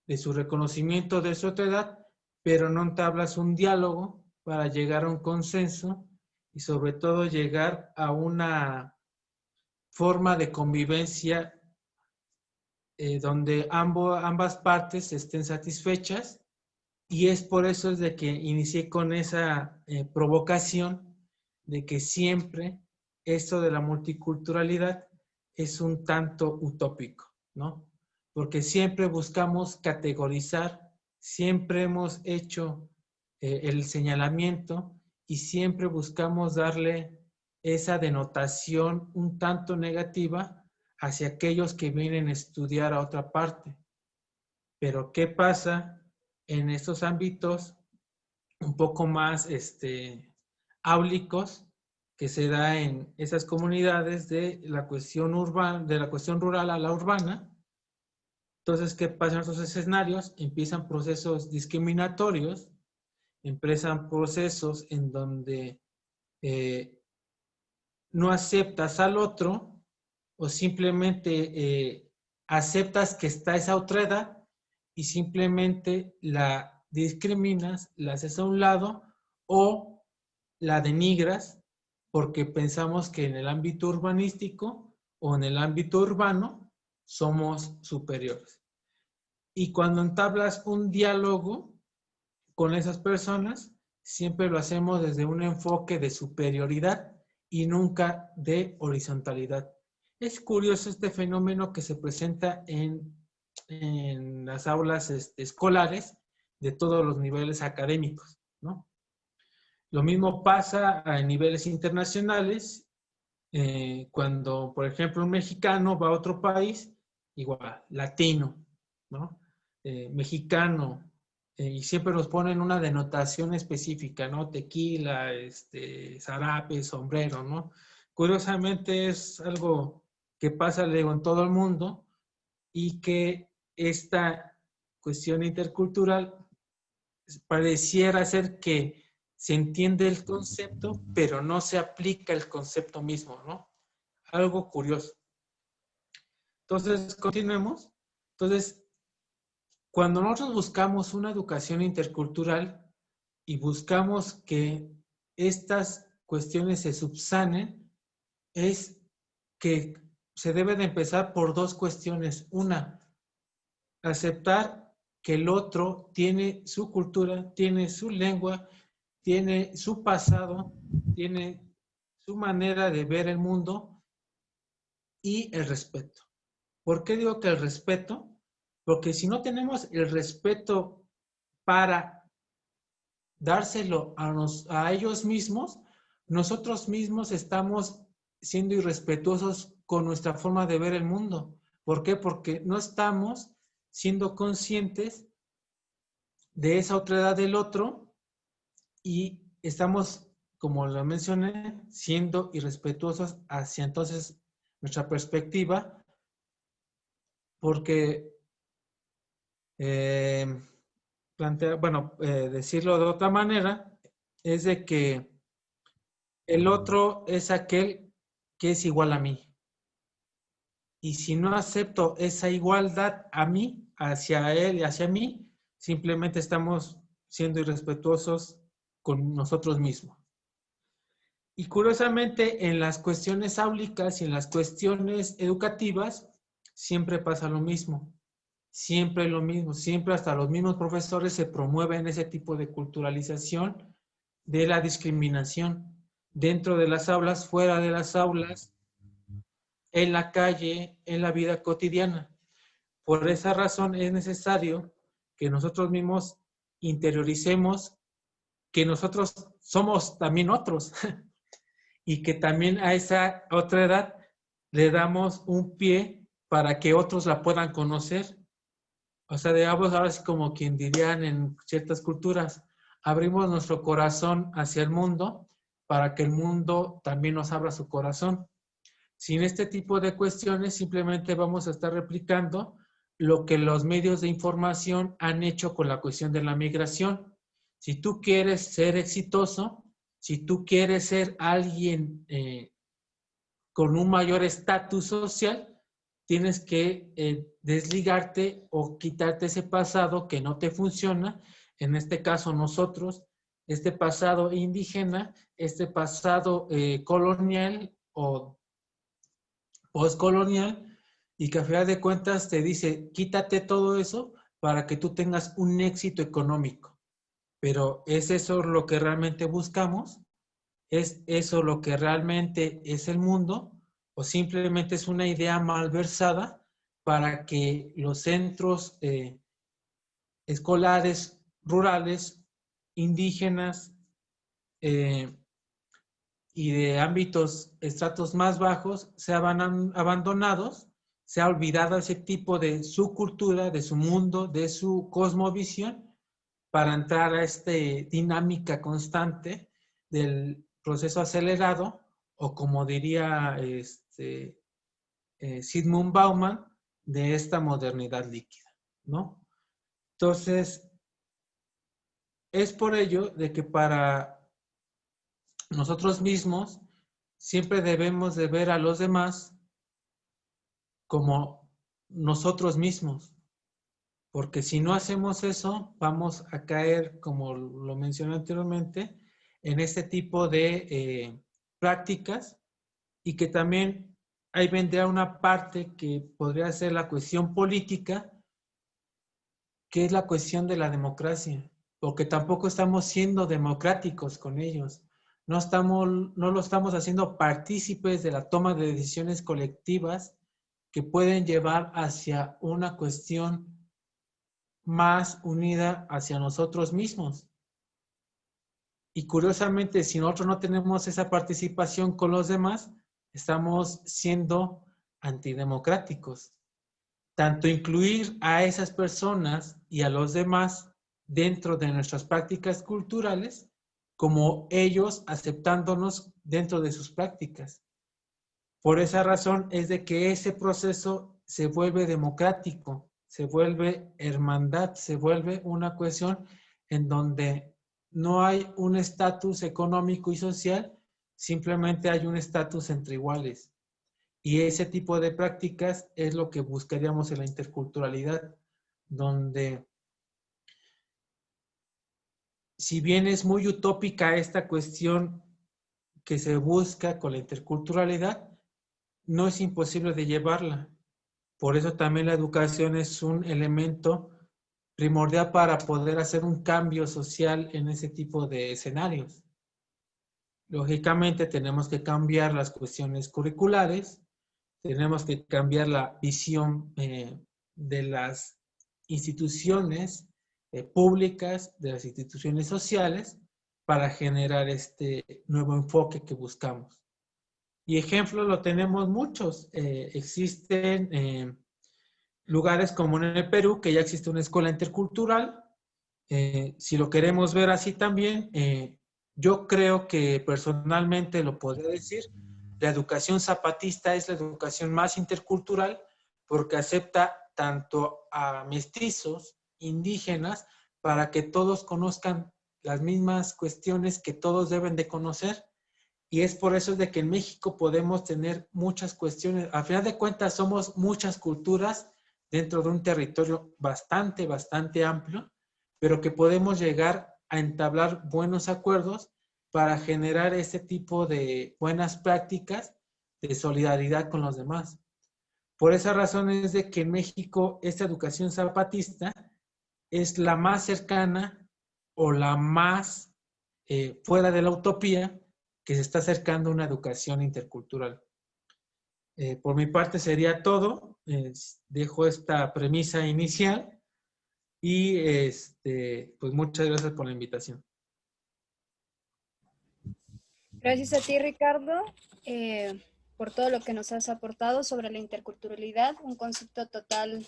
de su reconocimiento de su otra edad, pero no entablas un diálogo para llegar a un consenso y sobre todo llegar a una forma de convivencia donde ambas partes estén satisfechas, y es por eso es de que inicié con esa provocación de que siempre esto de la multiculturalidad es un tanto utópico, ¿no? Porque siempre buscamos categorizar, siempre hemos hecho el señalamiento y siempre buscamos darle esa denotación un tanto negativa hacia aquellos que vienen a estudiar a otra parte. Pero ¿qué pasa en estos ámbitos un poco más áulicos que se da en esas comunidades de la cuestión urbana, de la cuestión rural a la urbana? Entonces, ¿qué pasa en estos escenarios? Empiezan procesos discriminatorios, empiezan procesos en donde no aceptas al otro o simplemente aceptas que está esa otra edad y simplemente la discriminas, la haces a un lado o la denigras porque pensamos que en el ámbito urbanístico o en el ámbito urbano somos superiores. Y cuando entablas un diálogo con esas personas, siempre lo hacemos desde un enfoque de superioridad y nunca de horizontalidad. Es curioso este fenómeno que se presenta en las aulas escolares de todos los niveles académicos, ¿no? Lo mismo pasa a niveles internacionales, cuando, por ejemplo, un mexicano va a otro país, igual, latino, ¿no? Mexicano, y siempre nos ponen una denotación específica, ¿no? Tequila, zarape, sombrero, ¿no? Curiosamente es algo que pasa, luego, en todo el mundo, y que esta cuestión intercultural pareciera ser que se entiende el concepto, pero no se aplica el concepto mismo, ¿no? Algo curioso. Entonces, continuemos. Entonces, cuando nosotros buscamos una educación intercultural y buscamos que estas cuestiones se subsanen, es que se debe de empezar por dos cuestiones. Una, aceptar que el otro tiene su cultura, tiene su lengua, tiene su pasado, tiene su manera de ver el mundo, y el respeto. ¿Por qué digo que el respeto? Porque si no tenemos el respeto para dárselo a ellos mismos, nosotros mismos estamos siendo irrespetuosos con nuestra forma de ver el mundo. ¿Por qué? Porque no estamos siendo conscientes de esa otra edad del otro y estamos, como lo mencioné, siendo irrespetuosos hacia entonces nuestra perspectiva, porque decirlo de otra manera, es de que el otro es aquel que es igual a mí. Y si no acepto esa igualdad a mí, hacia él y hacia mí, simplemente estamos siendo irrespetuosos con nosotros mismos. Y curiosamente, en las cuestiones áulicas y en las cuestiones educativas, siempre pasa lo mismo. siempre lo mismo, siempre hasta los mismos profesores se promueven ese tipo de culturalización de la discriminación dentro de las aulas, fuera de las aulas, en la calle, en la vida cotidiana. Por esa razón es necesario que nosotros mismos interioricemos que nosotros somos también otros y que también a esa otra edad le damos un pie para que otros la puedan conocer. O sea, digamos, ahora es como quien dirían en ciertas culturas, abrimos nuestro corazón hacia el mundo para que el mundo también nos abra su corazón. Sin este tipo de cuestiones, simplemente vamos a estar replicando lo que los medios de información han hecho con la cuestión de la migración. Si tú quieres ser exitoso, si tú quieres ser alguien con un mayor estatus social, tienes que desligarte o quitarte ese pasado que no te funciona. En este caso nosotros, este pasado indígena, este pasado colonial o postcolonial, y que a final de cuentas te dice, quítate todo eso para que tú tengas un éxito económico. Pero ¿es eso lo que realmente buscamos? ¿Es eso lo que realmente es el mundo? ¿O simplemente es una idea malversada para que los centros escolares, rurales, indígenas y de ámbitos, estratos más bajos, sean abandonados, se ha olvidado ese tipo de su cultura, de su mundo, de su cosmovisión, para entrar a esta dinámica constante del proceso acelerado, o como diría Zygmunt Bauman, de esta modernidad líquida, ¿no? Entonces, es por ello de que para nosotros mismos siempre debemos de ver a los demás como nosotros mismos, porque si no hacemos eso, vamos a caer, como lo mencioné anteriormente, en este tipo de prácticas, y que también ahí vendrá una parte que podría ser la cuestión política, que es la cuestión de la democracia, porque tampoco estamos siendo democráticos con ellos. No lo estamos haciendo partícipes de la toma de decisiones colectivas que pueden llevar hacia una cuestión más unida hacia nosotros mismos. Y curiosamente, si nosotros no tenemos esa participación con los demás, estamos siendo antidemocráticos. Tanto incluir a esas personas y a los demás dentro de nuestras prácticas culturales, como ellos aceptándonos dentro de sus prácticas. Por esa razón es de que ese proceso se vuelve democrático, se vuelve hermandad, se vuelve una cuestión en donde no hay un estatus económico y social, simplemente hay un estatus entre iguales. Y ese tipo de prácticas es lo que buscaríamos en la interculturalidad, donde, si bien es muy utópica esta cuestión que se busca con la interculturalidad, no es imposible de llevarla. Por eso también la educación es un elemento primordial para poder hacer un cambio social en ese tipo de escenarios. Lógicamente tenemos que cambiar las cuestiones curriculares, tenemos que cambiar la visión de las instituciones públicas, de las instituciones sociales, para generar este nuevo enfoque que buscamos. Y ejemplos lo tenemos muchos. Existen lugares como en el Perú, que ya existe una escuela intercultural. Si lo queremos ver así también, yo creo que personalmente lo podría decir, la educación zapatista es la educación más intercultural porque acepta tanto a mestizos, indígenas, para que todos conozcan las mismas cuestiones que todos deben de conocer. Y es por eso de que en México podemos tener muchas cuestiones. A final de cuentas, somos muchas culturas dentro de un territorio bastante, bastante amplio, pero que podemos llegar a entablar buenos acuerdos para generar ese tipo de buenas prácticas de solidaridad con los demás. Por esa razón es de que en México esta educación zapatista es la más cercana o la más fuera de la utopía que se está acercando a una educación intercultural. Por mi parte sería todo. Dejo esta premisa inicial y pues muchas gracias por la invitación. Gracias a ti, Ricardo, por todo lo que nos has aportado sobre la interculturalidad, un concepto totalmente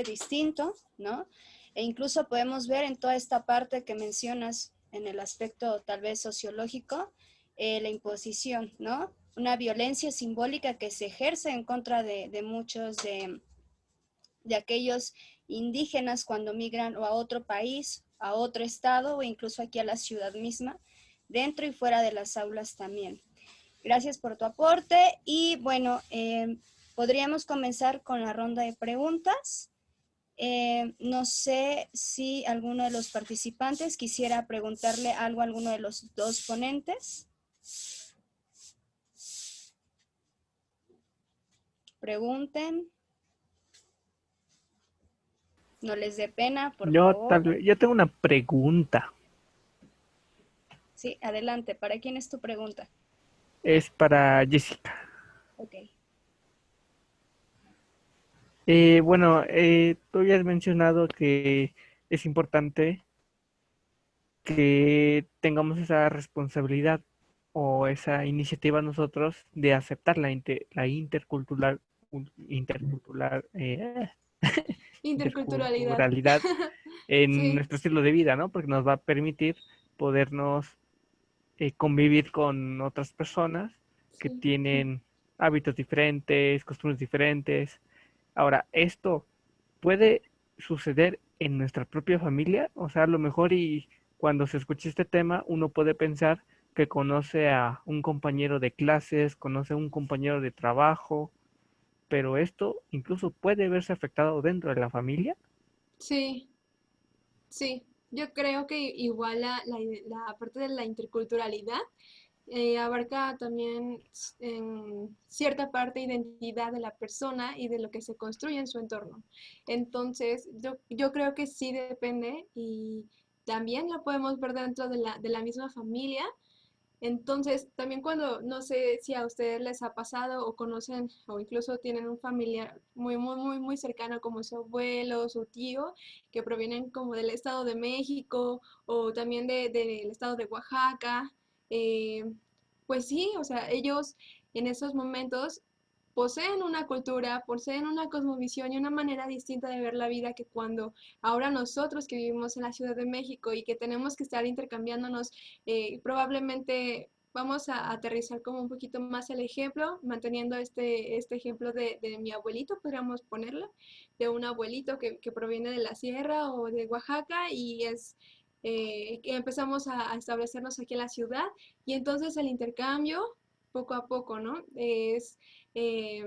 distinto, ¿no? E incluso podemos ver en toda esta parte que mencionas, en el aspecto tal vez sociológico, la imposición, ¿no? Una violencia simbólica que se ejerce en contra de muchos de aquellos indígenas cuando migran o a otro país, a otro estado o incluso aquí a la ciudad misma, dentro y fuera de las aulas también. Gracias por tu aporte y bueno, podríamos comenzar con la ronda de preguntas. No sé si alguno de los participantes quisiera preguntarle algo a alguno de los dos ponentes. Pregunten. No les dé pena, por favor. Yo tengo una pregunta. Sí, adelante. ¿Para quién es tu pregunta? Es para Jessica. Ok. Bueno, tú ya has mencionado que es importante que tengamos esa responsabilidad o esa iniciativa nosotros de aceptar la intercultural, Interculturalidad. interculturalidad en Sí, nuestro estilo de vida, ¿no? Porque nos va a permitir podernos convivir con otras personas que sí. tienen hábitos diferentes, costumbres diferentes. Ahora, esto puede suceder en nuestra propia familia, o sea, a lo mejor y cuando se escucha este tema, uno puede pensar que conoce a un compañero de clases, conoce a un compañero de trabajo, pero esto incluso puede verse afectado dentro de la familia. Sí, sí. Yo creo que igual la parte de la interculturalidad abarca también en cierta parte identidad de la persona y de lo que se construye en su entorno. Entonces, yo creo que sí depende y también lo podemos ver dentro de la misma familia. Entonces, también cuando, no sé si a ustedes les ha pasado o conocen o incluso tienen un familiar muy cercano como su abuelo, su tío, que provienen como del Estado de México o también del Estado de Oaxaca, eh, pues sí, o sea, ellos en esos momentos poseen una cultura, poseen una cosmovisión y una manera distinta de ver la vida que cuando ahora nosotros que vivimos en la Ciudad de México y que tenemos que estar intercambiándonos, probablemente vamos a aterrizar como un poquito más el ejemplo, manteniendo este ejemplo de mi abuelito, podríamos ponerlo, de un abuelito que proviene de la sierra o de Oaxaca y es... que empezamos a establecernos aquí en la ciudad y entonces el intercambio poco a poco, ¿no? Eh,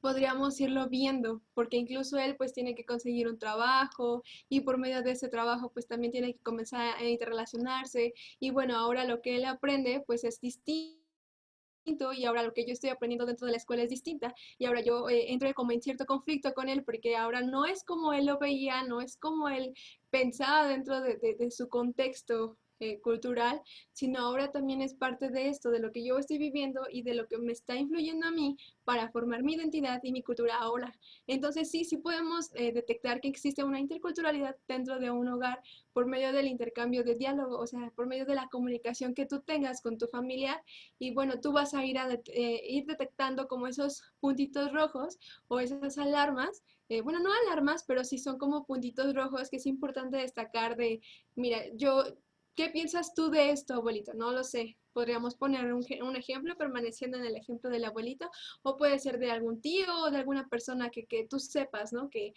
podríamos irlo viendo, porque incluso él pues tiene que conseguir un trabajo y por medio de ese trabajo pues también tiene que comenzar a interrelacionarse y bueno, ahora lo que él aprende pues es distinto y ahora lo que yo estoy aprendiendo dentro de la escuela es distinta y ahora yo entro como en cierto conflicto con él porque ahora no es como él lo veía, no es como él pensaba dentro de su contexto cultural, sino ahora también es parte de esto, de lo que yo estoy viviendo y de lo que me está influyendo a mí para formar mi identidad y mi cultura ahora. Entonces sí podemos detectar que existe una interculturalidad dentro de un hogar por medio del intercambio de diálogo, o sea, por medio de la comunicación que tú tengas con tu familia y bueno, tú vas a ir detectando como esos puntitos rojos o esas alarmas, bueno, no alarmas, pero sí son como puntitos rojos que es importante destacar de, mira, ¿qué piensas tú de esto, abuelito? No lo sé. Podríamos poner un ejemplo permaneciendo en el ejemplo del abuelito, o puede ser de algún tío o de alguna persona que tú sepas, ¿no? Que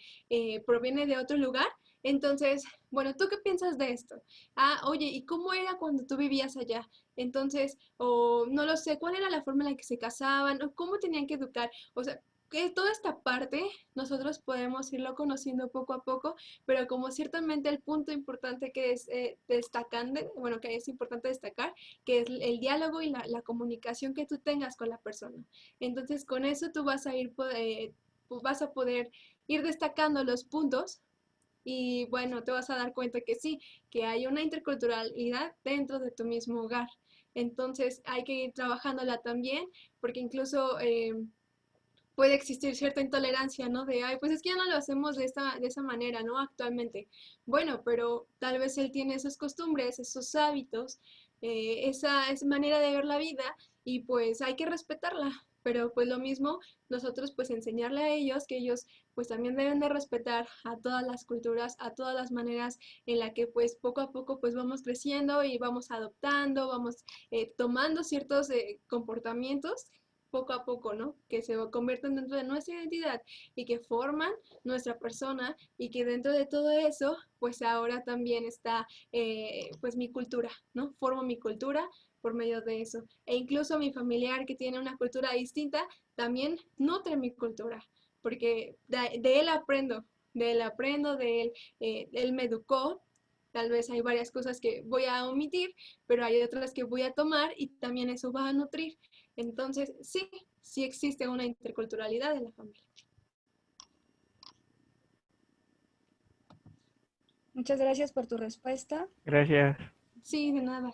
proviene de otro lugar. Entonces, bueno, ¿tú qué piensas de esto? Ah, oye, ¿y cómo era cuando tú vivías allá? Entonces, o no lo sé, ¿cuál era la forma en la que se casaban? ¿O cómo tenían que educar? O sea, que toda esta parte nosotros podemos irlo conociendo poco a poco, pero como ciertamente el punto importante que es bueno, que es importante destacar, que es el diálogo y la comunicación que tú tengas con la persona. Entonces, con eso tú vas a vas a poder ir destacando los puntos y bueno, te vas a dar cuenta que sí, que hay una interculturalidad dentro de tu mismo hogar. Entonces, hay que ir trabajándola también, porque incluso puede existir cierta intolerancia, ¿no? De, ay, pues es que ya no lo hacemos de esa manera, ¿no? Actualmente. Bueno, pero tal vez él tiene esas costumbres, esos hábitos, esa manera de ver la vida y pues hay que respetarla. Pero pues lo mismo, nosotros pues enseñarle a ellos que ellos pues también deben de respetar a todas las culturas, a todas las maneras en la que pues poco a poco pues vamos creciendo y vamos adoptando, vamos tomando ciertos comportamientos poco a poco, ¿no? Que se convierten dentro de nuestra identidad y que forman nuestra persona y que dentro de todo eso, pues ahora también está, pues mi cultura, ¿no? Formo mi cultura por medio de eso. E incluso mi familiar que tiene una cultura distinta, también nutre mi cultura, porque de él aprendo, él me educó. Tal vez hay varias cosas que voy a omitir, pero hay otras que voy a tomar y también eso va a nutrir. Entonces, sí, sí existe una interculturalidad en la familia. Muchas gracias por tu respuesta. Gracias. Sí, de nada.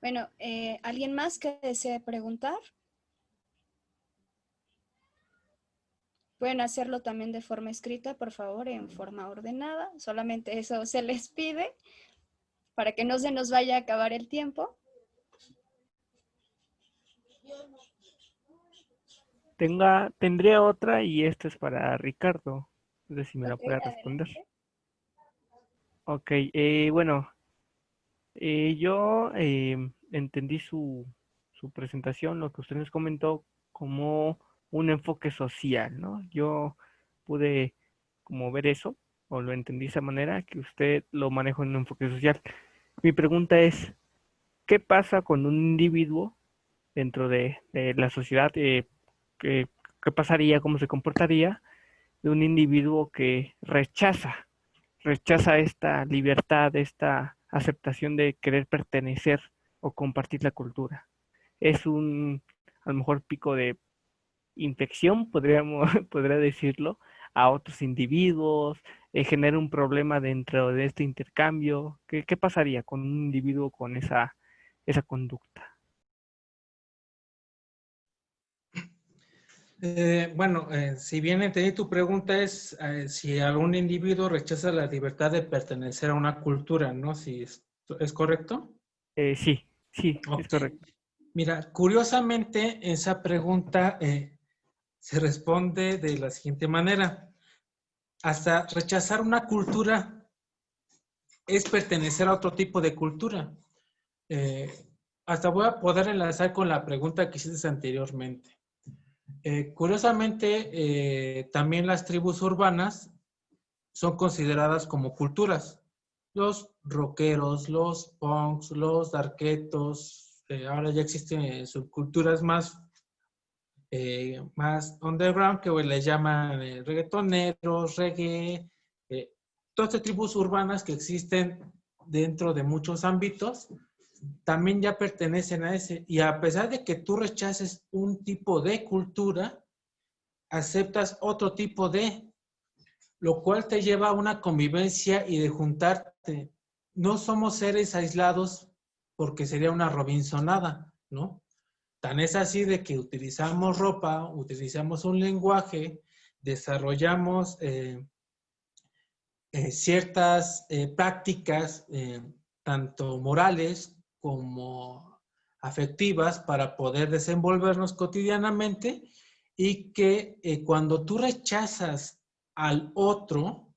Bueno, ¿alguien más que desee preguntar? Pueden hacerlo también de forma escrita, por favor, en forma ordenada. Solamente eso se les pide para que no se nos vaya a acabar el tiempo. Tendría otra y esta es para Ricardo. No sé si me la Ok, puede responder. adelante. Ok, bueno, yo entendí su presentación, lo que usted nos comentó, como un enfoque social, ¿no? Yo pude como ver eso, o lo entendí de esa manera, que usted lo maneja en un enfoque social. Mi pregunta es, ¿qué pasa con un individuo dentro de la sociedad? ¿Qué, qué pasaría, cómo se comportaría de un individuo que rechaza esta libertad, esta aceptación de querer pertenecer o compartir la cultura? Es a lo mejor, pico de infección, podría decirlo, a otros individuos, genera un problema dentro de este intercambio. ¿Qué pasaría con un individuo con esa conducta? Bueno, si bien entendí tu pregunta es si algún individuo rechaza la libertad de pertenecer a una cultura, ¿no? Si es correcto. Sí, sí, es Ok. correcto. Mira, curiosamente esa pregunta se responde de la siguiente manera. Hasta rechazar una cultura es pertenecer a otro tipo de cultura. Hasta voy a poder enlazar con la pregunta que hiciste anteriormente. Curiosamente, también las tribus urbanas son consideradas como culturas. Los rockeros, los punks, los darketos, ahora ya existen subculturas más underground que les llaman reggaetoneros, reggae, todas estas tribus urbanas que existen dentro de muchos ámbitos también ya pertenecen a ese. Y a pesar de que tú rechaces un tipo de cultura, aceptas otro tipo de, lo cual te lleva a una convivencia y de juntarte. No somos seres aislados porque sería una Robinsonada, ¿no? Tan es así de que utilizamos ropa, utilizamos un lenguaje, desarrollamos ciertas prácticas, tanto morales como afectivas, para poder desenvolvernos cotidianamente, y que cuando tú rechazas al otro,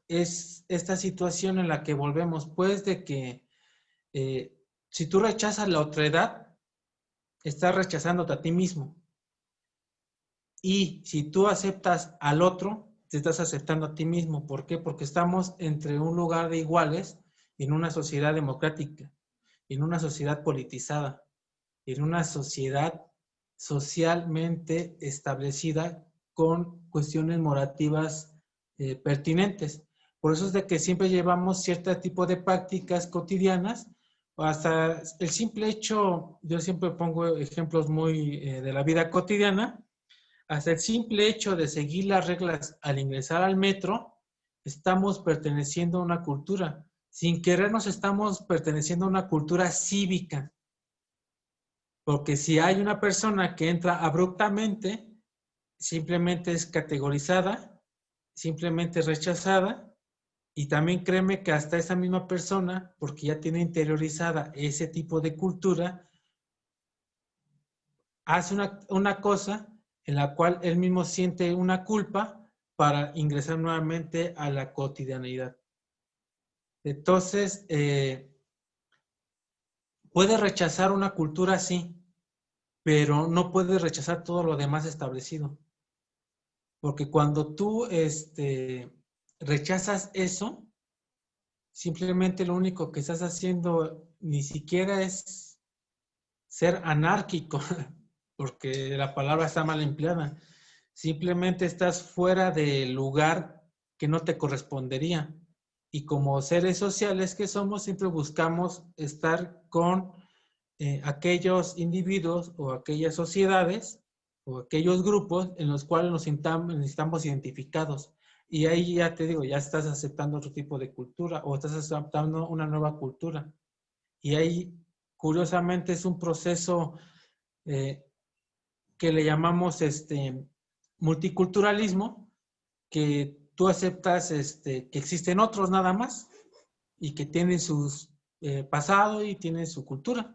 es esta situación en la que volvemos, pues, de que si tú rechazas la otredad, estás rechazándote a ti mismo. Y si tú aceptas al otro, te estás aceptando a ti mismo. ¿Por qué? Porque estamos entre un lugar de iguales en una sociedad democrática, en una sociedad politizada, en una sociedad socialmente establecida con cuestiones morativas pertinentes. Por eso es de que siempre llevamos cierto tipo de prácticas cotidianas, hasta el simple hecho, yo siempre pongo ejemplos muy de la vida cotidiana, hasta el simple hecho de seguir las reglas al ingresar al metro, estamos perteneciendo a una cultura. Sin querer nos estamos perteneciendo a una cultura cívica. Porque si hay una persona que entra abruptamente, simplemente es categorizada, simplemente rechazada, y también créeme que hasta esa misma persona, porque ya tiene interiorizada ese tipo de cultura, hace una cosa en la cual él mismo siente una culpa para ingresar nuevamente a la cotidianidad. Entonces, puede rechazar una cultura, sí, pero no puede rechazar todo lo demás establecido. Porque cuando tú rechazas eso, simplemente lo único que estás haciendo ni siquiera es ser anárquico, porque la palabra está mal empleada. Simplemente estás fuera del lugar que no te correspondería. Y como seres sociales que somos, siempre buscamos estar con aquellos individuos o aquellas sociedades o aquellos grupos en los cuales nos estamos identificados. Y ahí ya te digo, ya estás aceptando otro tipo de cultura o estás aceptando una nueva cultura. Y ahí, curiosamente, es un proceso que le llamamos multiculturalismo, que tú aceptas que existen otros nada más y que tienen su pasado y tienen su cultura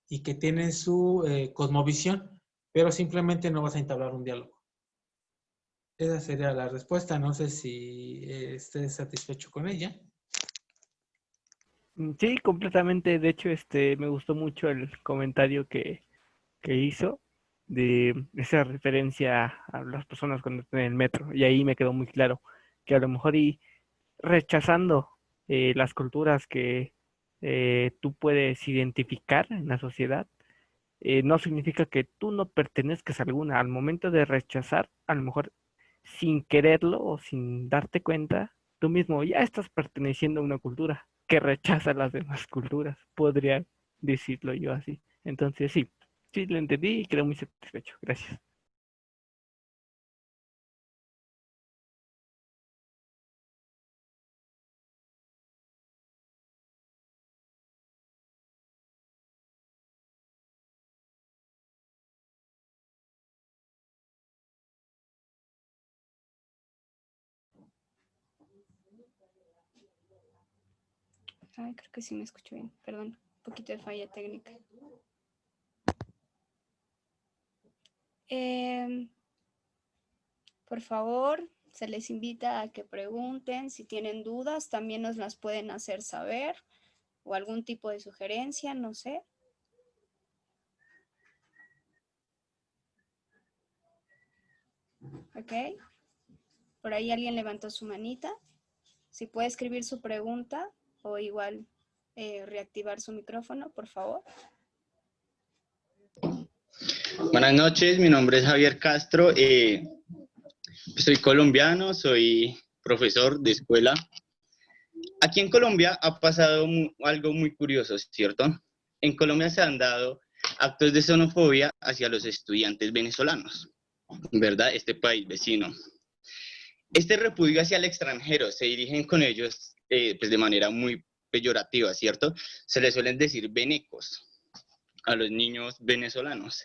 y que tienen su cosmovisión, pero simplemente no vas a entablar un diálogo. Esa sería la respuesta. No sé si estés satisfecho con ella. Sí, completamente. De hecho, me gustó mucho el comentario que hizo de esa referencia a las personas cuando están en el metro. Y ahí me quedó muy claro que a lo mejor y rechazando las culturas que tú puedes identificar en la sociedad, no significa que tú no pertenezcas a alguna. Al momento de rechazar, a lo mejor sin quererlo o sin darte cuenta, tú mismo ya estás perteneciendo a una cultura que rechaza las demás culturas, podría decirlo yo así. Entonces sí, sí lo entendí y quedé muy satisfecho. Gracias. Ay, creo que sí me escucho bien. Perdón, un poquito de falla técnica. Por favor, se les invita a que pregunten. Si tienen dudas, también nos las pueden hacer saber o algún tipo de sugerencia, no sé. ¿Ok? Por ahí alguien levantó su manita. Si puede escribir su pregunta o igual reactivar su micrófono, por favor. Buenas noches, mi nombre es Javier Castro, soy colombiano, soy profesor de escuela. Aquí en Colombia ha pasado algo muy curioso, ¿cierto? En Colombia se han dado actos de xenofobia hacia los estudiantes venezolanos, ¿verdad? Este país vecino. Este repudio hacia el extranjero se dirigen con ellos pues de manera muy peyorativa, ¿cierto? Se les suelen decir venecos a los niños venezolanos.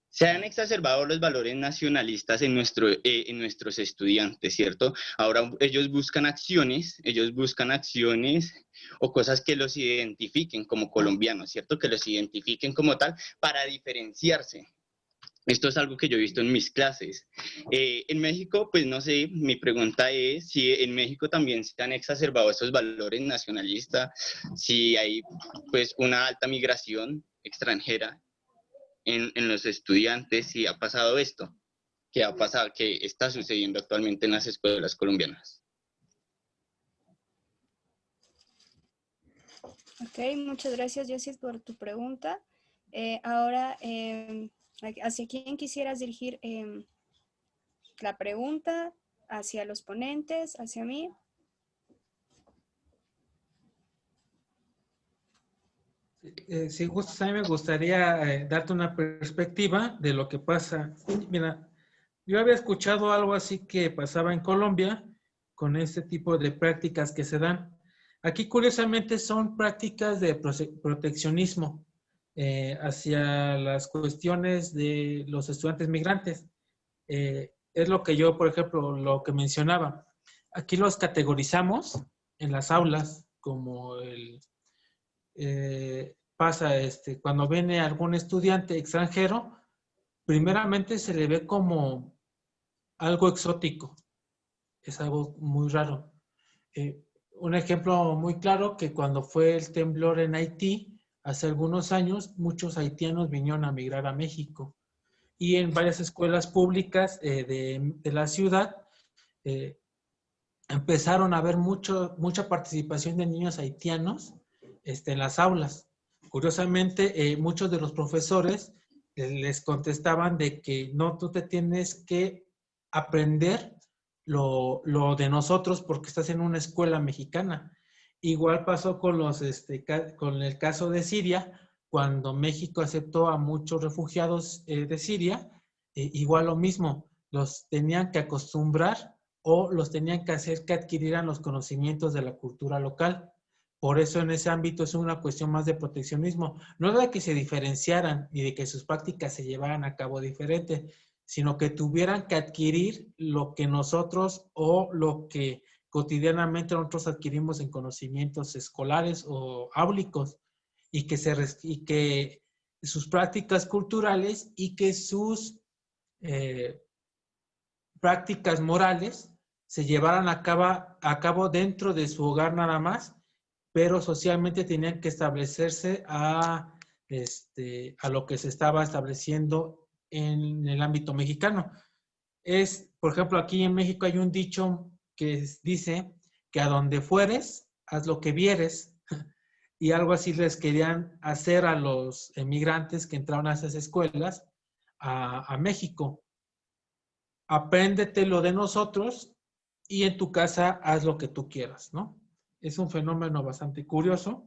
Se han exacerbado los valores nacionalistas en nuestros estudiantes, ¿cierto? Ahora ellos buscan acciones o cosas que los identifiquen como colombianos, ¿cierto? Que los identifiquen como tal para diferenciarse. Esto es algo que yo he visto en mis clases. En México, pues no sé, mi pregunta es si en México también se han exacerbado estos valores nacionalistas, si hay pues una alta migración extranjera en los estudiantes, si ha pasado esto, que ha pasado, que está sucediendo actualmente en las escuelas colombianas. Ok, muchas gracias, Jessie, por tu pregunta. Ahora, ¿Hacia quién quisieras dirigir la pregunta? ¿Hacia los ponentes? ¿Hacia mí? Si gustas, a mí me gustaría darte una perspectiva de lo que pasa. Mira, yo había escuchado algo así que pasaba en Colombia con este tipo de prácticas que se dan. Aquí, curiosamente, son prácticas de proteccionismo hacia las cuestiones de los estudiantes migrantes. Es lo que yo, por ejemplo, lo que mencionaba. Aquí los categorizamos en las aulas como pasa cuando viene algún estudiante extranjero, primeramente se le ve como algo exótico, es algo muy raro. Un ejemplo muy claro que cuando fue el temblor en Haití, hace algunos años, muchos haitianos vinieron a migrar a México y en varias escuelas públicas de la ciudad empezaron a haber mucha participación de niños haitianos en las aulas. Curiosamente, muchos de los profesores les contestaban de que no, tú te tienes que aprender lo de nosotros porque estás en una escuela mexicana. Igual pasó con, con el caso de Siria, cuando México aceptó a muchos refugiados de Siria, igual lo mismo, los tenían que acostumbrar o los tenían que hacer que adquirieran los conocimientos de la cultura local. Por eso en ese ámbito es una cuestión más de proteccionismo, no de que se diferenciaran ni de que sus prácticas se llevaran a cabo diferente, sino que tuvieran que adquirir lo que nosotros o lo que cotidianamente nosotros adquirimos en conocimientos escolares o áulicos y que sus prácticas culturales y que sus prácticas morales se llevaran a cabo dentro de su hogar nada más, pero socialmente tenían que establecerse a lo que se estaba estableciendo en el ámbito mexicano. Por ejemplo, aquí en México hay un dicho que dice que a donde fueres, haz lo que vieres. Y algo así les querían hacer a los emigrantes que entraron a esas escuelas a México. Apréndete lo de nosotros y en tu casa haz lo que tú quieras, ¿no? Es un fenómeno bastante curioso,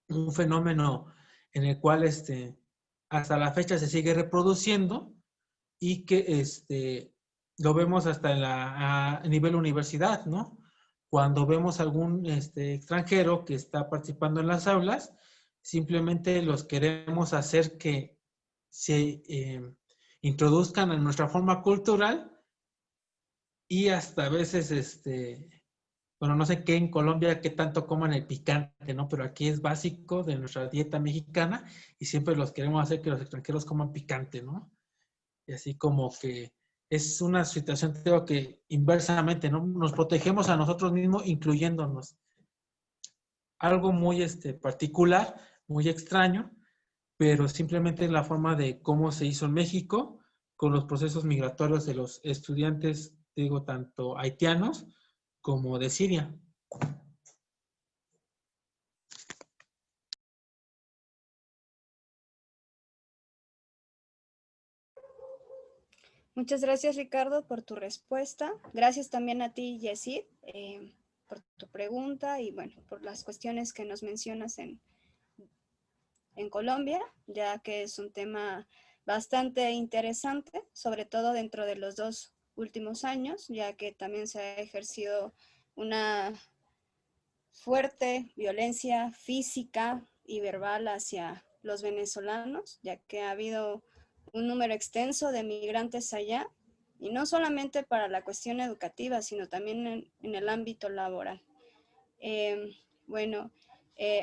un fenómeno en el cual hasta la fecha se sigue reproduciendo y que lo vemos hasta a nivel universidad, ¿no? Cuando vemos algún extranjero que está participando en las aulas, simplemente los queremos hacer que se introduzcan en nuestra forma cultural y hasta a veces, bueno, no sé qué en Colombia, qué tanto coman el picante, ¿no? Pero aquí es básico de nuestra dieta mexicana y siempre los queremos hacer que los extranjeros coman picante, ¿no? Y así como que es una situación, creo que inversamente, ¿no? Nos protegemos a nosotros mismos, incluyéndonos. Algo muy particular, muy extraño, pero simplemente es la forma de cómo se hizo en México con los procesos migratorios de los estudiantes, digo, tanto haitianos como de Siria. Muchas gracias, Ricardo, por tu respuesta. Gracias también a ti, Yesid, por tu pregunta y, bueno, por las cuestiones que nos mencionas en Colombia, ya que es un tema bastante interesante, sobre todo dentro de los 2 últimos años, ya que también se ha ejercido una fuerte violencia física y verbal hacia los venezolanos, ya que ha habido un número extenso de migrantes allá, y no solamente para la cuestión educativa, sino también en el ámbito laboral. Bueno,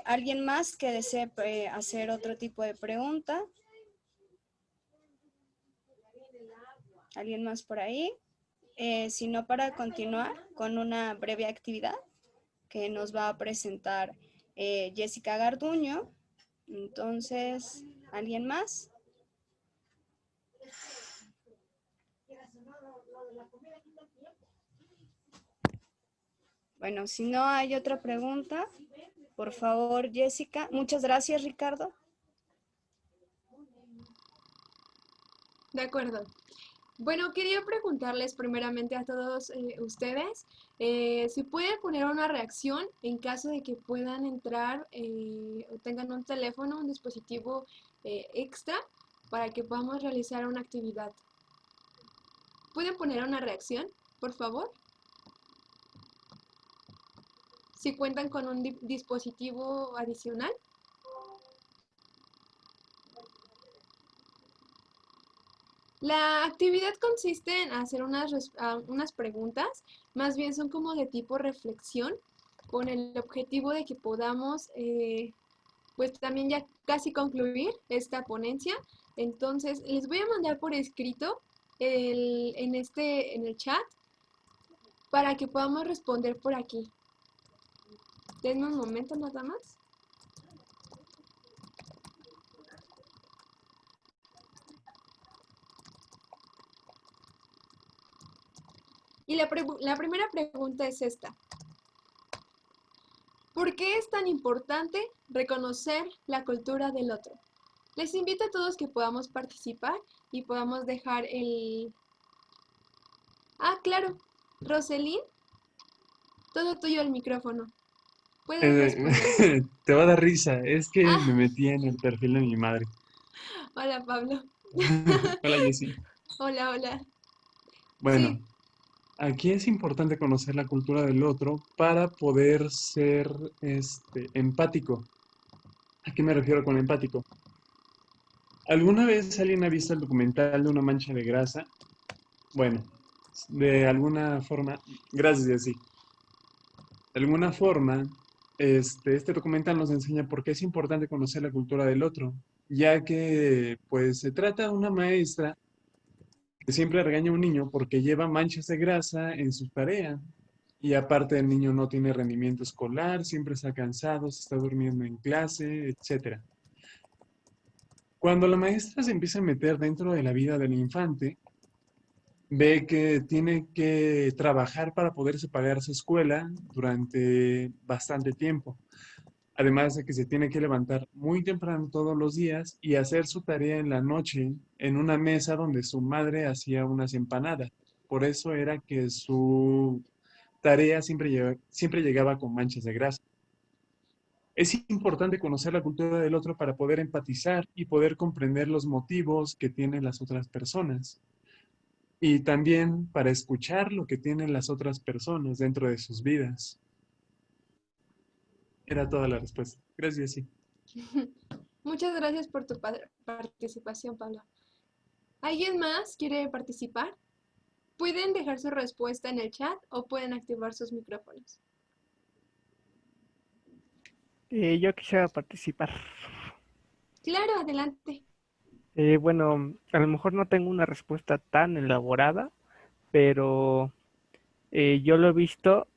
¿alguien más que desee hacer otro tipo de pregunta? ¿Alguien más por ahí? Si no, para continuar con una breve actividad que nos va a presentar Jessica Garduño. Entonces, ¿alguien más? Bueno, si no hay otra pregunta, por favor, Jessica. Muchas gracias, Ricardo. De acuerdo. Bueno, quería preguntarles primeramente a todos ustedes si pueden poner una reacción en caso de que puedan entrar o tengan un teléfono, un dispositivo extra para que podamos realizar una actividad. ¿Pueden poner una reacción, por favor? Si cuentan con un dispositivo adicional. La actividad consiste en hacer unas preguntas, más bien son como de tipo reflexión, con el objetivo de que podamos, pues también ya casi concluir esta ponencia. Entonces, les voy a mandar por escrito en el chat para que podamos responder por aquí. Denme un momento nada más. Y la primera pregunta es esta. ¿Por qué es tan importante reconocer la cultura del otro? Les invito a todos que podamos participar y podamos dejar el... Ah, claro. Roselín, todo tuyo el micrófono. Puedes responder. Te va a dar risa, es que Ah, me metí en el perfil de mi madre. hola Pablo. Hola, Jessy. Hola, hola. Bueno, Sí, aquí es importante conocer la cultura del otro para poder ser empático. ¿A qué me refiero con empático? ¿Alguna vez alguien ha visto el documental de una mancha de grasa? Bueno, de alguna forma, gracias, Jessy. De alguna forma, este documental nos enseña por qué es importante conocer la cultura del otro, ya que pues se trata de una maestra que siempre regaña a un niño porque lleva manchas de grasa en su tarea. Y aparte el niño no tiene rendimiento escolar, siempre está cansado, se está durmiendo en clase, etcétera. Cuando la maestra se empieza a meter dentro de la vida del infante, ve que tiene que trabajar para poderse pagar su escuela durante bastante tiempo. Además de que se tiene que levantar muy temprano todos los días y hacer su tarea en la noche en una mesa donde su madre hacía unas empanadas. Por eso era que su tarea siempre llegaba con manchas de grasa. Es importante conocer la cultura del otro para poder empatizar y poder comprender los motivos que tienen las otras personas. Y también para escuchar lo que tienen las otras personas dentro de sus vidas. Era toda la respuesta. Gracias, sí. muchas gracias por tu participación, Pablo. ¿Alguien más quiere participar? Pueden dejar su respuesta en el chat o pueden activar sus micrófonos. Yo quisiera participar. Claro, adelante. Bueno, a lo mejor no tengo una respuesta tan elaborada, pero yo lo he visto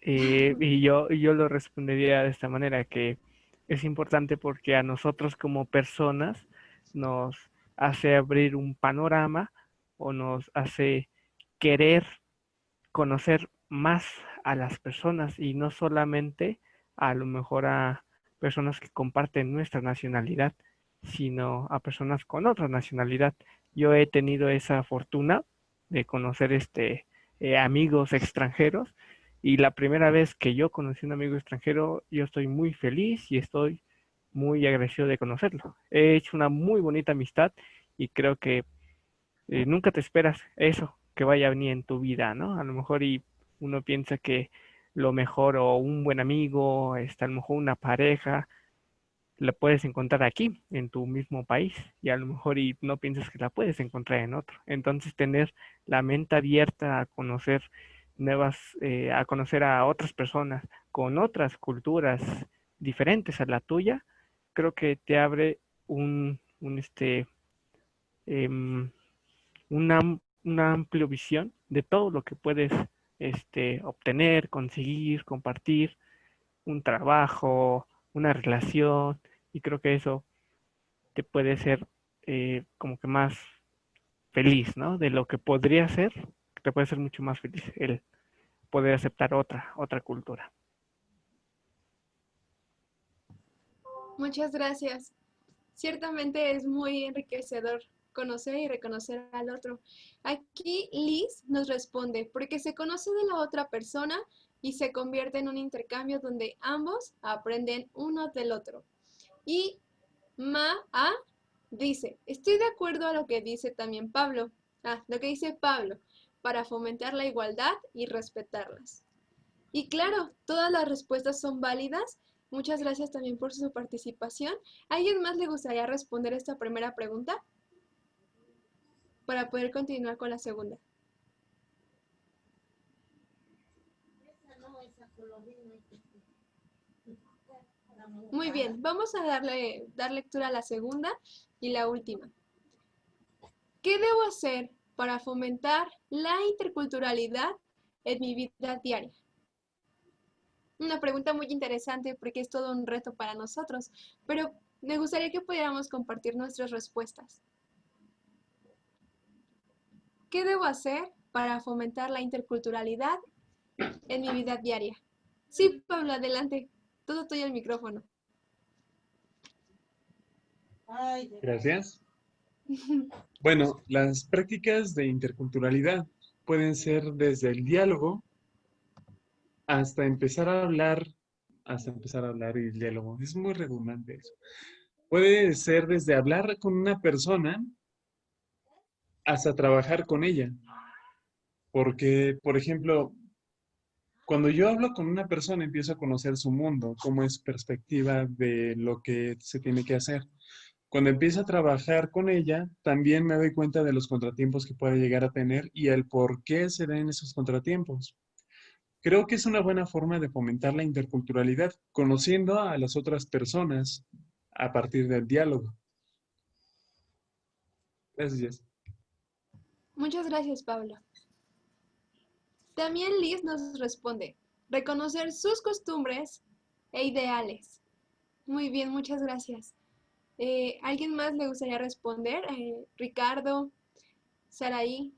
y yo lo respondería de esta manera, que es importante porque a nosotros como personas nos hace abrir un panorama o nos hace querer conocer más a las personas y no solamente a lo mejor a personas que comparten nuestra nacionalidad, sino a personas con otra nacionalidad. Yo he tenido esa fortuna de conocer amigos extranjeros y la primera vez que yo conocí a un amigo extranjero, yo estoy muy feliz y estoy muy agradecido de conocerlo. He hecho una muy bonita amistad y creo que nunca te esperas eso que vaya a venir en tu vida, ¿no? A lo mejor y uno piensa que lo mejor o un buen amigo, a lo mejor una pareja, la puedes encontrar aquí, en tu mismo país, y a lo mejor y no piensas que la puedes encontrar en otro. Entonces, tener la mente abierta a conocer a conocer a otras personas con otras culturas diferentes a la tuya, creo que te abre em, una amplia visión de todo lo que puedes obtener, conseguir, compartir, un trabajo, una relación, y creo que eso te puede ser como que más feliz, ¿no? De lo que podría ser, te puede ser mucho más feliz el poder aceptar otra cultura. Muchas gracias. Ciertamente es muy enriquecedor conocer y reconocer al otro. Aquí Liz nos responde, porque se conoce de la otra persona y se convierte en un intercambio donde ambos aprenden uno del otro. Y Ma-A dice, estoy de acuerdo a lo que dice también Pablo. Lo que dice Pablo, para fomentar la igualdad y respetarlas. Y claro, todas las respuestas son válidas. Muchas gracias también por su participación. ¿A alguien más le gustaría responder esta primera pregunta? Para poder continuar con la segunda. Muy bien, vamos a dar lectura a la segunda y la última. ¿Qué debo hacer para fomentar la interculturalidad en mi vida diaria? Una pregunta muy interesante porque es todo un reto para nosotros, pero me gustaría que pudiéramos compartir nuestras respuestas. ¿Qué debo hacer para fomentar la interculturalidad en mi vida diaria? Sí, Pablo, adelante. Todo tuyo el micrófono. Gracias. Bueno, las prácticas de interculturalidad pueden ser desde el diálogo hasta empezar a hablar y el diálogo. Es muy redundante eso. Puede ser desde hablar con una persona hasta trabajar con ella. Porque, por ejemplo, cuando yo hablo con una persona, empiezo a conocer su mundo, cómo es su perspectiva de lo que se tiene que hacer. Cuando empiezo a trabajar con ella, también me doy cuenta de los contratiempos que puede llegar a tener y el por qué se den esos contratiempos. Creo que es una buena forma de fomentar la interculturalidad, conociendo a las otras personas a partir del diálogo. Gracias, Jess. Muchas gracias, Pablo. También Liz nos responde, reconocer sus costumbres e ideales. Muy bien, muchas gracias. ¿Alguien más le gustaría responder? Ricardo, Saraí.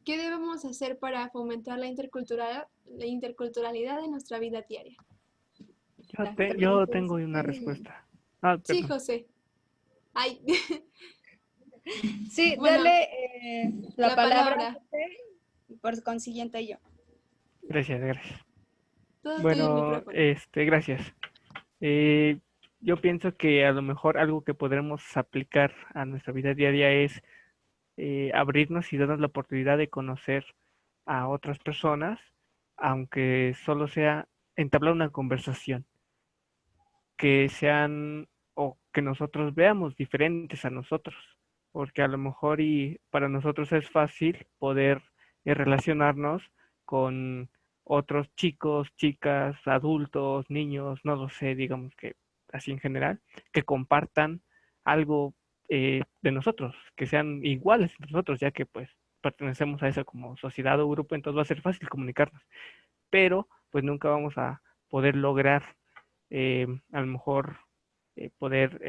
¿Qué debemos hacer para fomentar la interculturalidad en nuestra vida diaria? Yo tengo una respuesta. Sí, Perdón. José. Ay. Sí, Bueno, dale la palabra palabra. a José y por consiguiente yo. Gracias. Todo tuyo el Bueno, micrófono. gracias. Yo pienso que a lo mejor algo que podremos aplicar a nuestra vida diaria es abrirnos y darnos la oportunidad de conocer a otras personas, aunque solo sea entablar una conversación, que sean o que nosotros veamos diferentes a nosotros, porque a lo mejor y para nosotros es fácil poder relacionarnos con otros chicos, chicas, adultos, niños, no lo sé, digamos que así en general, que compartan algo de nosotros, que sean iguales entre nosotros, ya que pues pertenecemos a esa como sociedad o grupo, entonces va a ser fácil comunicarnos, pero pues nunca vamos a poder lograr a lo mejor poder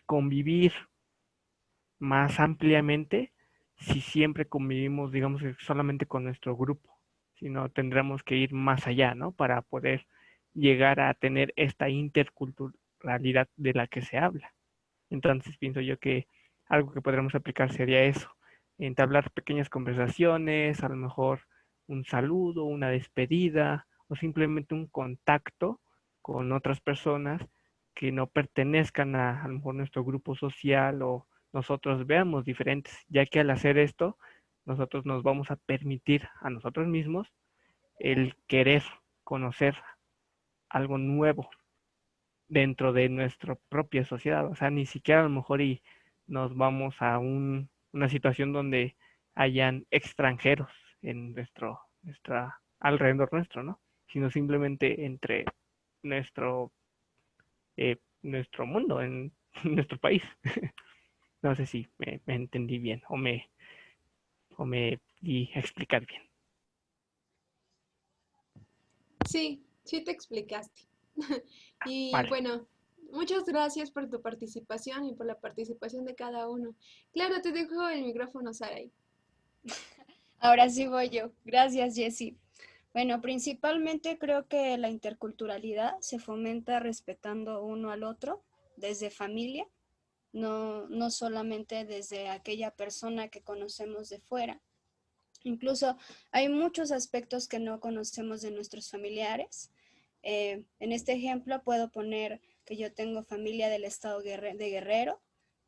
convivir más ampliamente si siempre convivimos, digamos, solamente con nuestro grupo, sino tendremos que ir más allá, ¿no? Para poder llegar a tener esta interculturalidad de la que se habla. Entonces pienso yo que algo que podremos aplicar sería eso, entablar pequeñas conversaciones, a lo mejor un saludo, una despedida o simplemente un contacto con otras personas que no pertenezcan a lo mejor nuestro grupo social o nosotros veamos diferentes, ya que al hacer esto nosotros nos vamos a permitir a nosotros mismos el querer conocer algo nuevo dentro de nuestra propia sociedad. O sea, ni siquiera a lo mejor y nos vamos a una situación donde hayan extranjeros en alrededor nuestro, ¿no? Sino simplemente entre nuestro, nuestro mundo, en nuestro país. No sé si me entendí bien o me di a explicar bien. Sí, sí te explicaste. Y Vale. bueno, muchas gracias por tu participación y por la participación de cada uno. Claro, te dejo el micrófono, Saray. Ahora sí voy yo. Gracias, Jessie. Bueno, principalmente creo que la interculturalidad se fomenta respetando uno al otro desde familia, no solamente desde aquella persona que conocemos de fuera. Incluso hay muchos aspectos que no conocemos de nuestros familiares. En este ejemplo puedo poner que yo tengo familia del estado de Guerrero.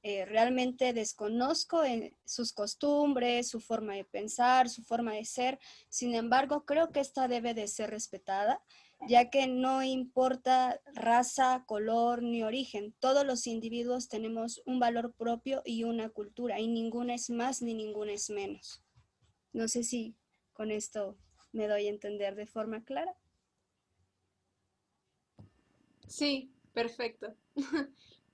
Realmente desconozco sus costumbres, su forma de pensar, su forma de ser. Sin embargo, creo que esta debe de ser respetada, ya que no importa raza, color ni origen. Todos los individuos tenemos un valor propio y una cultura, y ninguna es más ni ninguna es menos. No sé si con esto me doy a entender de forma clara. Sí, perfecto.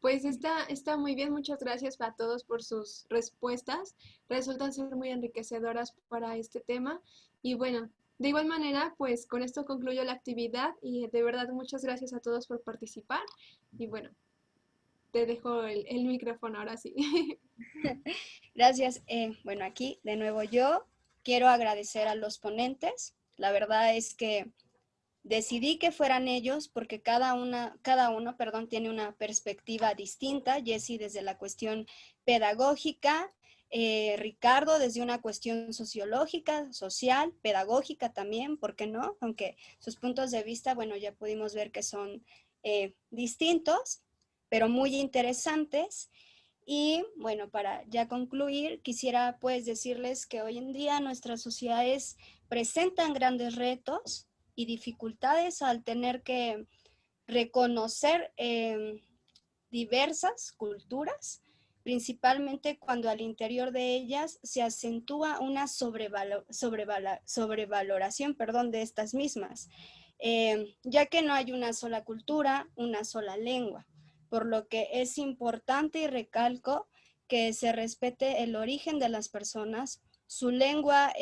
Pues está muy bien, muchas gracias a todos por sus respuestas. Resultan ser muy enriquecedoras para este tema. Y bueno, de igual manera, pues con esto concluyo la actividad y de verdad muchas gracias a todos por participar. Y bueno, te dejo el micrófono ahora sí. Gracias. Bueno, aquí de nuevo yo quiero agradecer a los ponentes. La verdad es que decidí que fueran ellos porque cada uno, tiene una perspectiva distinta. Jessie desde la cuestión pedagógica, Ricardo desde una cuestión sociológica, social, pedagógica también, ¿por qué no? Aunque sus puntos de vista, bueno, ya pudimos ver que son distintos, pero muy interesantes. Y bueno, para ya concluir, quisiera pues decirles que hoy en día nuestras sociedades presentan grandes retos y dificultades al tener que reconocer diversas culturas, principalmente cuando al interior de ellas se acentúa una sobrevaloración, de estas mismas, ya que no hay una sola cultura, una sola lengua, por lo que es importante y recalco que se respete el origen de las personas, su lengua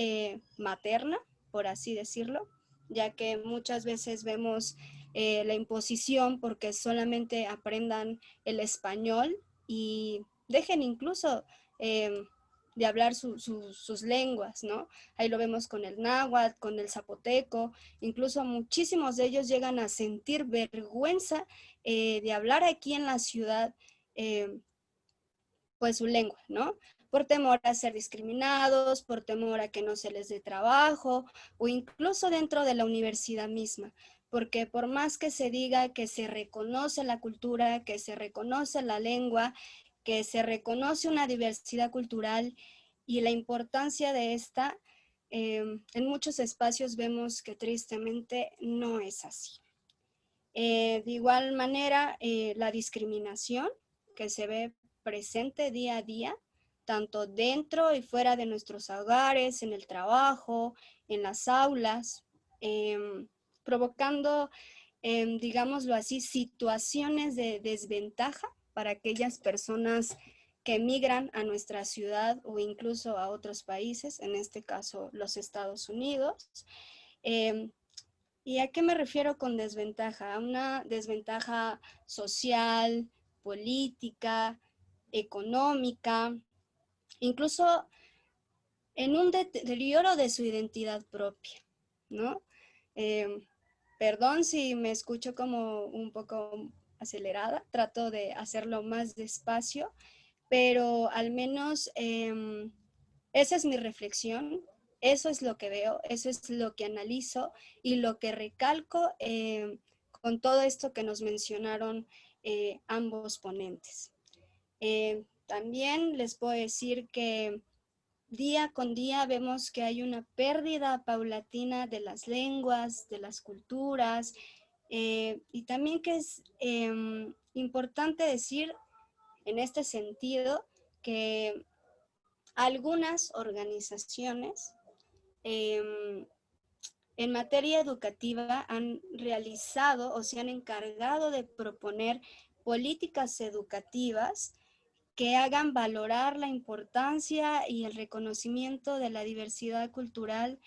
materna, por así decirlo, ya que muchas veces vemos la imposición porque solamente aprendan el español y dejen incluso de hablar sus lenguas, ¿no? Ahí lo vemos con el náhuatl, con el zapoteco, incluso muchísimos de ellos llegan a sentir vergüenza de hablar aquí en la ciudad, pues su lengua, ¿no? Por temor a ser discriminados, por temor a que no se les dé trabajo o incluso dentro de la universidad misma, porque por más que se diga que se reconoce la cultura, que se reconoce la lengua, que se reconoce una diversidad cultural y la importancia de esta, en muchos espacios vemos que tristemente no es así. De igual manera, la discriminación que se ve presente día a día, tanto dentro y fuera de nuestros hogares, en el trabajo, en las aulas, provocando, digámoslo así, situaciones de desventaja para aquellas personas que emigran a nuestra ciudad o incluso a otros países, en este caso los Estados Unidos. ¿Y a qué me refiero con desventaja? A una desventaja social, política, económica, incluso en un deterioro de su identidad propia, ¿no? Perdón si me escucho como un poco acelerada, trato de hacerlo más despacio, pero al menos esa es mi reflexión, eso es lo que veo, eso es lo que analizo y lo que recalco con todo esto que nos mencionaron ambos ponentes. También les puedo decir que día con día vemos que hay una pérdida paulatina de las lenguas, de las culturas, y también que es importante decir en este sentido que algunas organizaciones en materia educativa han realizado o se han encargado de proponer políticas educativas que hagan valorar la importancia y el reconocimiento de la diversidad cultural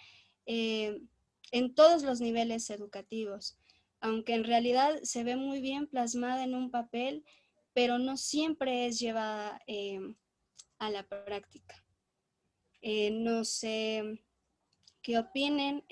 en todos los niveles educativos, aunque en realidad se ve muy bien plasmada en un papel, pero no siempre es llevada a la práctica. No sé qué opinen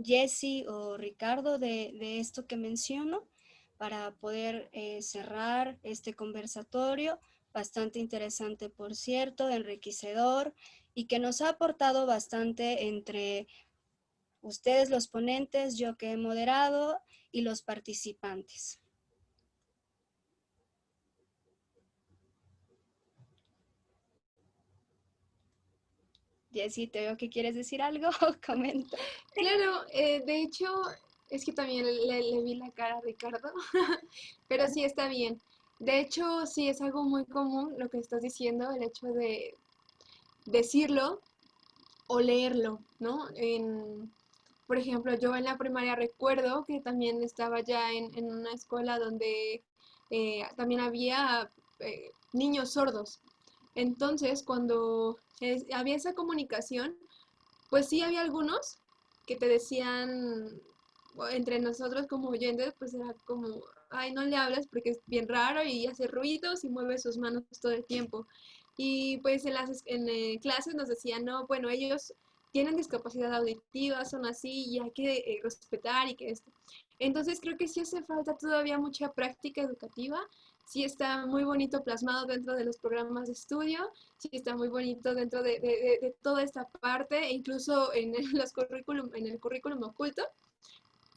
Jessy o Ricardo de esto que menciono para poder cerrar este conversatorio, bastante interesante por cierto, enriquecedor y que nos ha aportado bastante entre ustedes los ponentes, yo que he moderado y los participantes. Jessy, te veo que quieres decir algo, comenta. Claro, de hecho, es que también le vi la cara a Ricardo, pero sí está bien. De hecho, sí es algo muy común lo que estás diciendo, el hecho de decirlo o leerlo, ¿no? Por ejemplo, yo en la primaria recuerdo que también estaba ya en una escuela donde también había niños sordos. Entonces, cuando había esa comunicación, pues sí había algunos que te decían, entre nosotros como oyentes, pues era como, ay, no le hablas porque es bien raro y hace ruidos y mueve sus manos todo el tiempo. Y pues en clases nos decían, no, bueno, ellos tienen discapacidad auditiva, son así y hay que respetar y que esto. Entonces creo que sí hace falta todavía mucha práctica educativa. Sí está muy bonito plasmado dentro de los programas de estudio, sí está muy bonito dentro de toda esta parte, e incluso en los en el currículum oculto.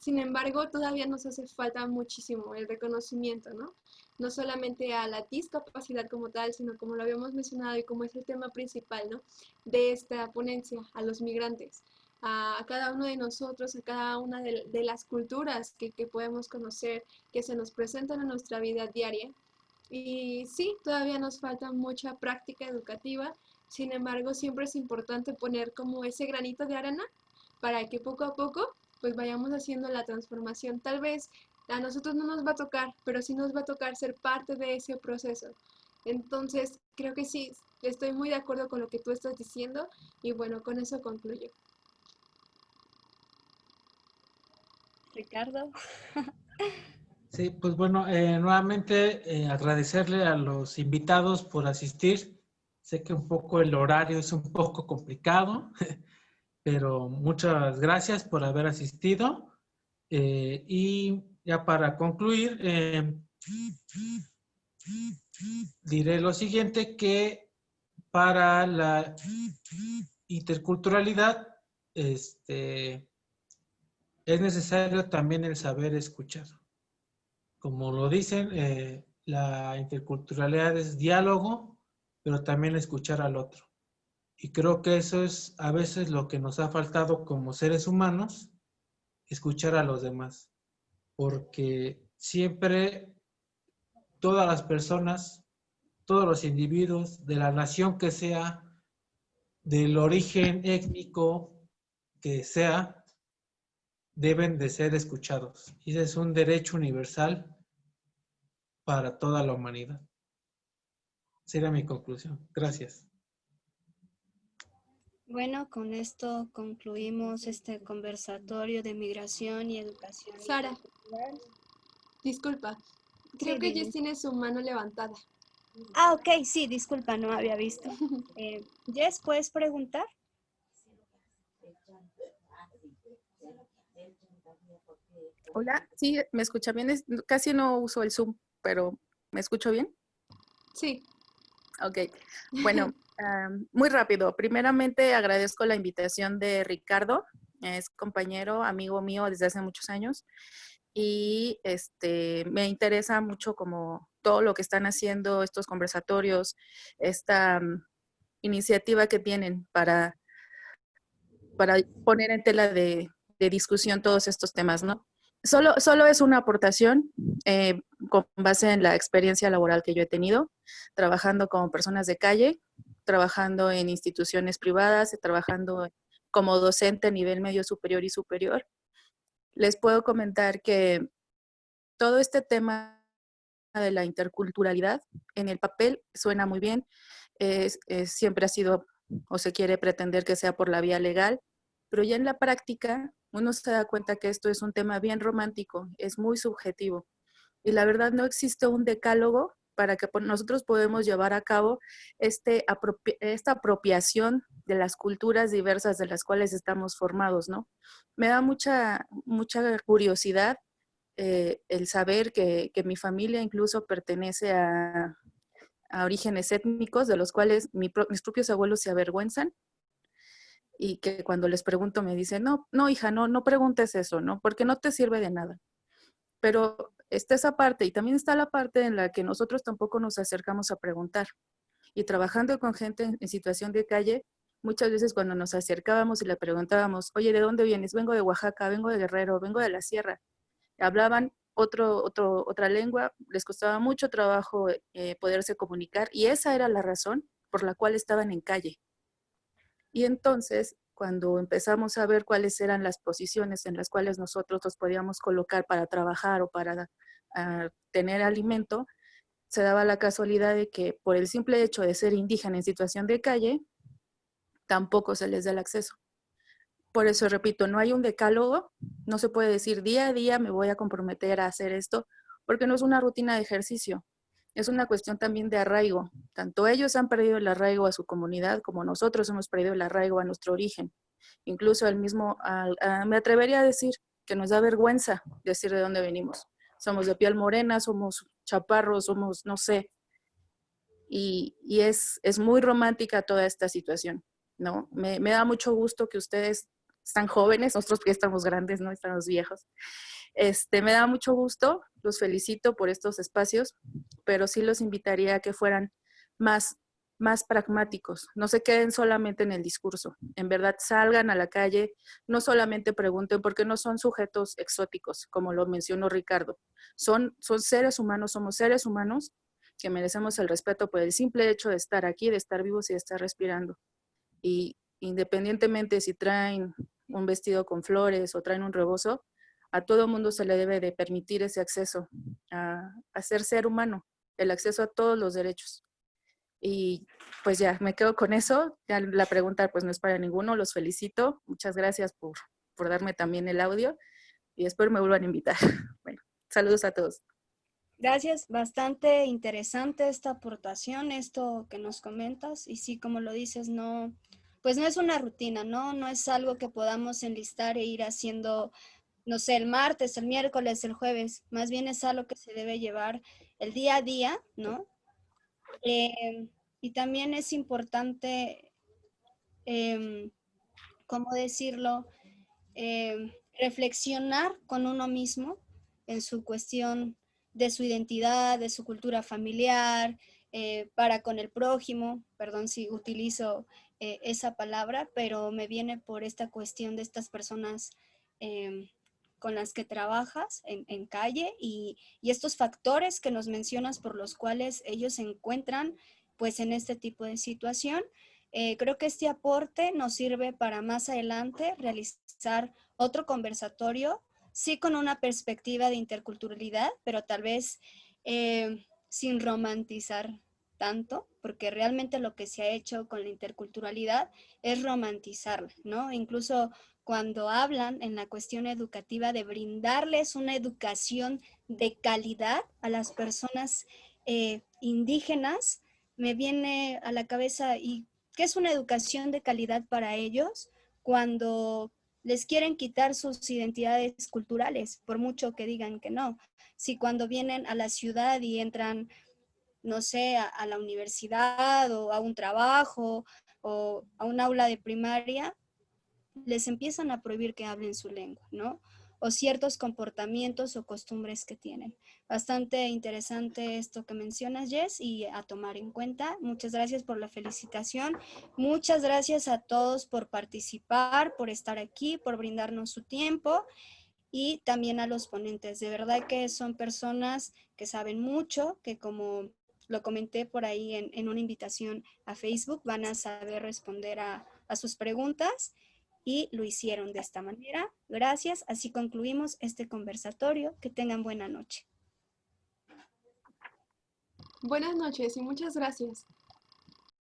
Sin embargo, todavía nos hace falta muchísimo el reconocimiento, ¿no? No solamente a la discapacidad como tal, sino como lo habíamos mencionado y como es el tema principal, ¿no? De esta ponencia, a los migrantes, a cada uno de nosotros, a cada una de las culturas que podemos conocer, que se nos presentan en nuestra vida diaria. Y sí, todavía nos falta mucha práctica educativa, sin embargo, siempre es importante poner como ese granito de arena para que poco a poco pues vayamos haciendo la transformación. Tal vez a nosotros no nos va a tocar, pero sí nos va a tocar ser parte de ese proceso. Entonces, creo que sí, estoy muy de acuerdo con lo que tú estás diciendo y bueno, con eso concluyo. Ricardo. Sí, pues bueno, nuevamente agradecerle a los invitados por asistir. Sé que un poco el horario es un poco complicado, pero muchas gracias por haber asistido. Y ya para concluir, diré lo siguiente, que para la interculturalidad es necesario también el saber escuchar. Como lo dicen, la interculturalidad es diálogo, pero también escuchar al otro. Y creo que eso es a veces lo que nos ha faltado como seres humanos, escuchar a los demás. Porque siempre todas las personas, todos los individuos, de la nación que sea, del origen étnico que sea, deben de ser escuchados. Y ese es un derecho universal para toda la humanidad. Sería mi conclusión. Gracias. Bueno, con esto concluimos este conversatorio de migración y educación Sara, intercultural. disculpa, creo Sí, que dime. Jess tiene su mano levantada. Ah, ok, sí, disculpa, no había visto. Jess, ¿puedes preguntar? Hola, sí, ¿me escucha bien? Casi no uso el Zoom, pero ¿me escucho bien? Sí. Ok, bueno, muy rápido. Primeramente agradezco la invitación de Ricardo, es compañero, amigo mío desde hace muchos años y me interesa mucho como todo lo que están haciendo estos conversatorios, esta iniciativa que tienen para poner en tela de discusión todos estos temas, ¿no? Solo es una aportación con base en la experiencia laboral que yo he tenido, trabajando con personas de calle, trabajando en instituciones privadas, trabajando como docente a nivel medio superior y superior. Les puedo comentar que todo este tema de la interculturalidad en el papel suena muy bien, siempre ha sido o se quiere pretender que sea por la vía legal, pero ya en la práctica uno se da cuenta que esto es un tema bien romántico, es muy subjetivo y la verdad no existe un decálogo para que nosotros podamos llevar a cabo esta apropiación de las culturas diversas de las cuales estamos formados, ¿no? Me da mucha curiosidad el saber que mi familia incluso pertenece a orígenes étnicos de los cuales mis propios abuelos se avergüenzan, y que cuando les pregunto me dicen, no, hija, no preguntes eso, ¿no? Porque no te sirve de nada. Pero está esa parte, y también está la parte en la que nosotros tampoco nos acercamos a preguntar. Y trabajando con gente en situación de calle, muchas veces cuando nos acercábamos y le preguntábamos, oye, ¿de dónde vienes? Vengo de Oaxaca, vengo de Guerrero, vengo de la sierra. Hablaban otra lengua, les costaba mucho trabajo poderse comunicar, y esa era la razón por la cual estaban en calle. Y entonces, cuando empezamos a ver cuáles eran las posiciones en las cuales nosotros nos podíamos colocar para trabajar o para tener alimento, se daba la casualidad de que por el simple hecho de ser indígena en situación de calle, tampoco se les da el acceso. Por eso, repito, no hay un decálogo, no se puede decir día a día me voy a comprometer a hacer esto, porque no es una rutina de ejercicio. Es una cuestión también de arraigo. Tanto ellos han perdido el arraigo a su comunidad como nosotros hemos perdido el arraigo a nuestro origen. Incluso me atrevería a decir que nos da vergüenza decir de dónde venimos. Somos de piel morena, somos chaparros, somos, no sé. Y es muy romántica toda esta situación, ¿no? Me da mucho gusto que ustedes están jóvenes, nosotros que estamos grandes, ¿no? Estamos viejos. Me da mucho gusto, los felicito por estos espacios, pero sí los invitaría a que fueran más pragmáticos, no se queden solamente en el discurso, en verdad salgan a la calle, no solamente pregunten, porque no son sujetos exóticos, como lo mencionó Ricardo, son seres humanos, somos seres humanos que merecemos el respeto por el simple hecho de estar aquí, de estar vivos y de estar respirando. Y independientemente si traen un vestido con flores o traen un rebozo, a todo mundo se le debe de permitir ese acceso a ser ser humano, el acceso a todos los derechos. Y pues ya, me quedo con eso. Ya la pregunta pues no es para ninguno, los felicito. Muchas gracias por darme también el audio y espero me vuelvan a invitar. Bueno, saludos a todos. Gracias, bastante interesante esta aportación, esto que nos comentas. Y sí, como lo dices, pues no es una rutina, ¿no? No es algo que podamos enlistar e ir haciendo, no sé, el martes, el miércoles, el jueves. Más bien es algo que se debe llevar el día a día, ¿no? Y también es importante, ¿cómo decirlo? Reflexionar con uno mismo en su cuestión de su identidad, de su cultura familiar, para con el prójimo, perdón si utilizo esa palabra, pero me viene por esta cuestión de estas personas con las que trabajas en calle y estos factores que nos mencionas por los cuales ellos se encuentran pues en este tipo de situación. Creo que este aporte nos sirve para más adelante realizar otro conversatorio, sí con una perspectiva de interculturalidad, pero tal vez sin romantizar tanto, porque realmente lo que se ha hecho con la interculturalidad es romantizarla, ¿no? Incluso cuando hablan en la cuestión educativa de brindarles una educación de calidad a las personas indígenas, me viene a la cabeza, ¿y qué es una educación de calidad para ellos cuando les quieren quitar sus identidades culturales, por mucho que digan que no? Si cuando vienen a la ciudad y entran, no sé, a la universidad o a un trabajo o a un aula de primaria, les empiezan a prohibir que hablen su lengua, ¿no? O ciertos comportamientos o costumbres que tienen. Bastante interesante esto que mencionas, Jess, y a tomar en cuenta. Muchas gracias por la felicitación. Muchas gracias a todos por participar, por estar aquí, por brindarnos su tiempo, y también a los ponentes. De verdad que son personas que saben mucho, que como lo comenté por ahí en una invitación a Facebook, van a saber responder a sus preguntas. Y lo hicieron de esta manera. Gracias. Así concluimos este conversatorio. Que tengan buena noche. Buenas noches y muchas gracias.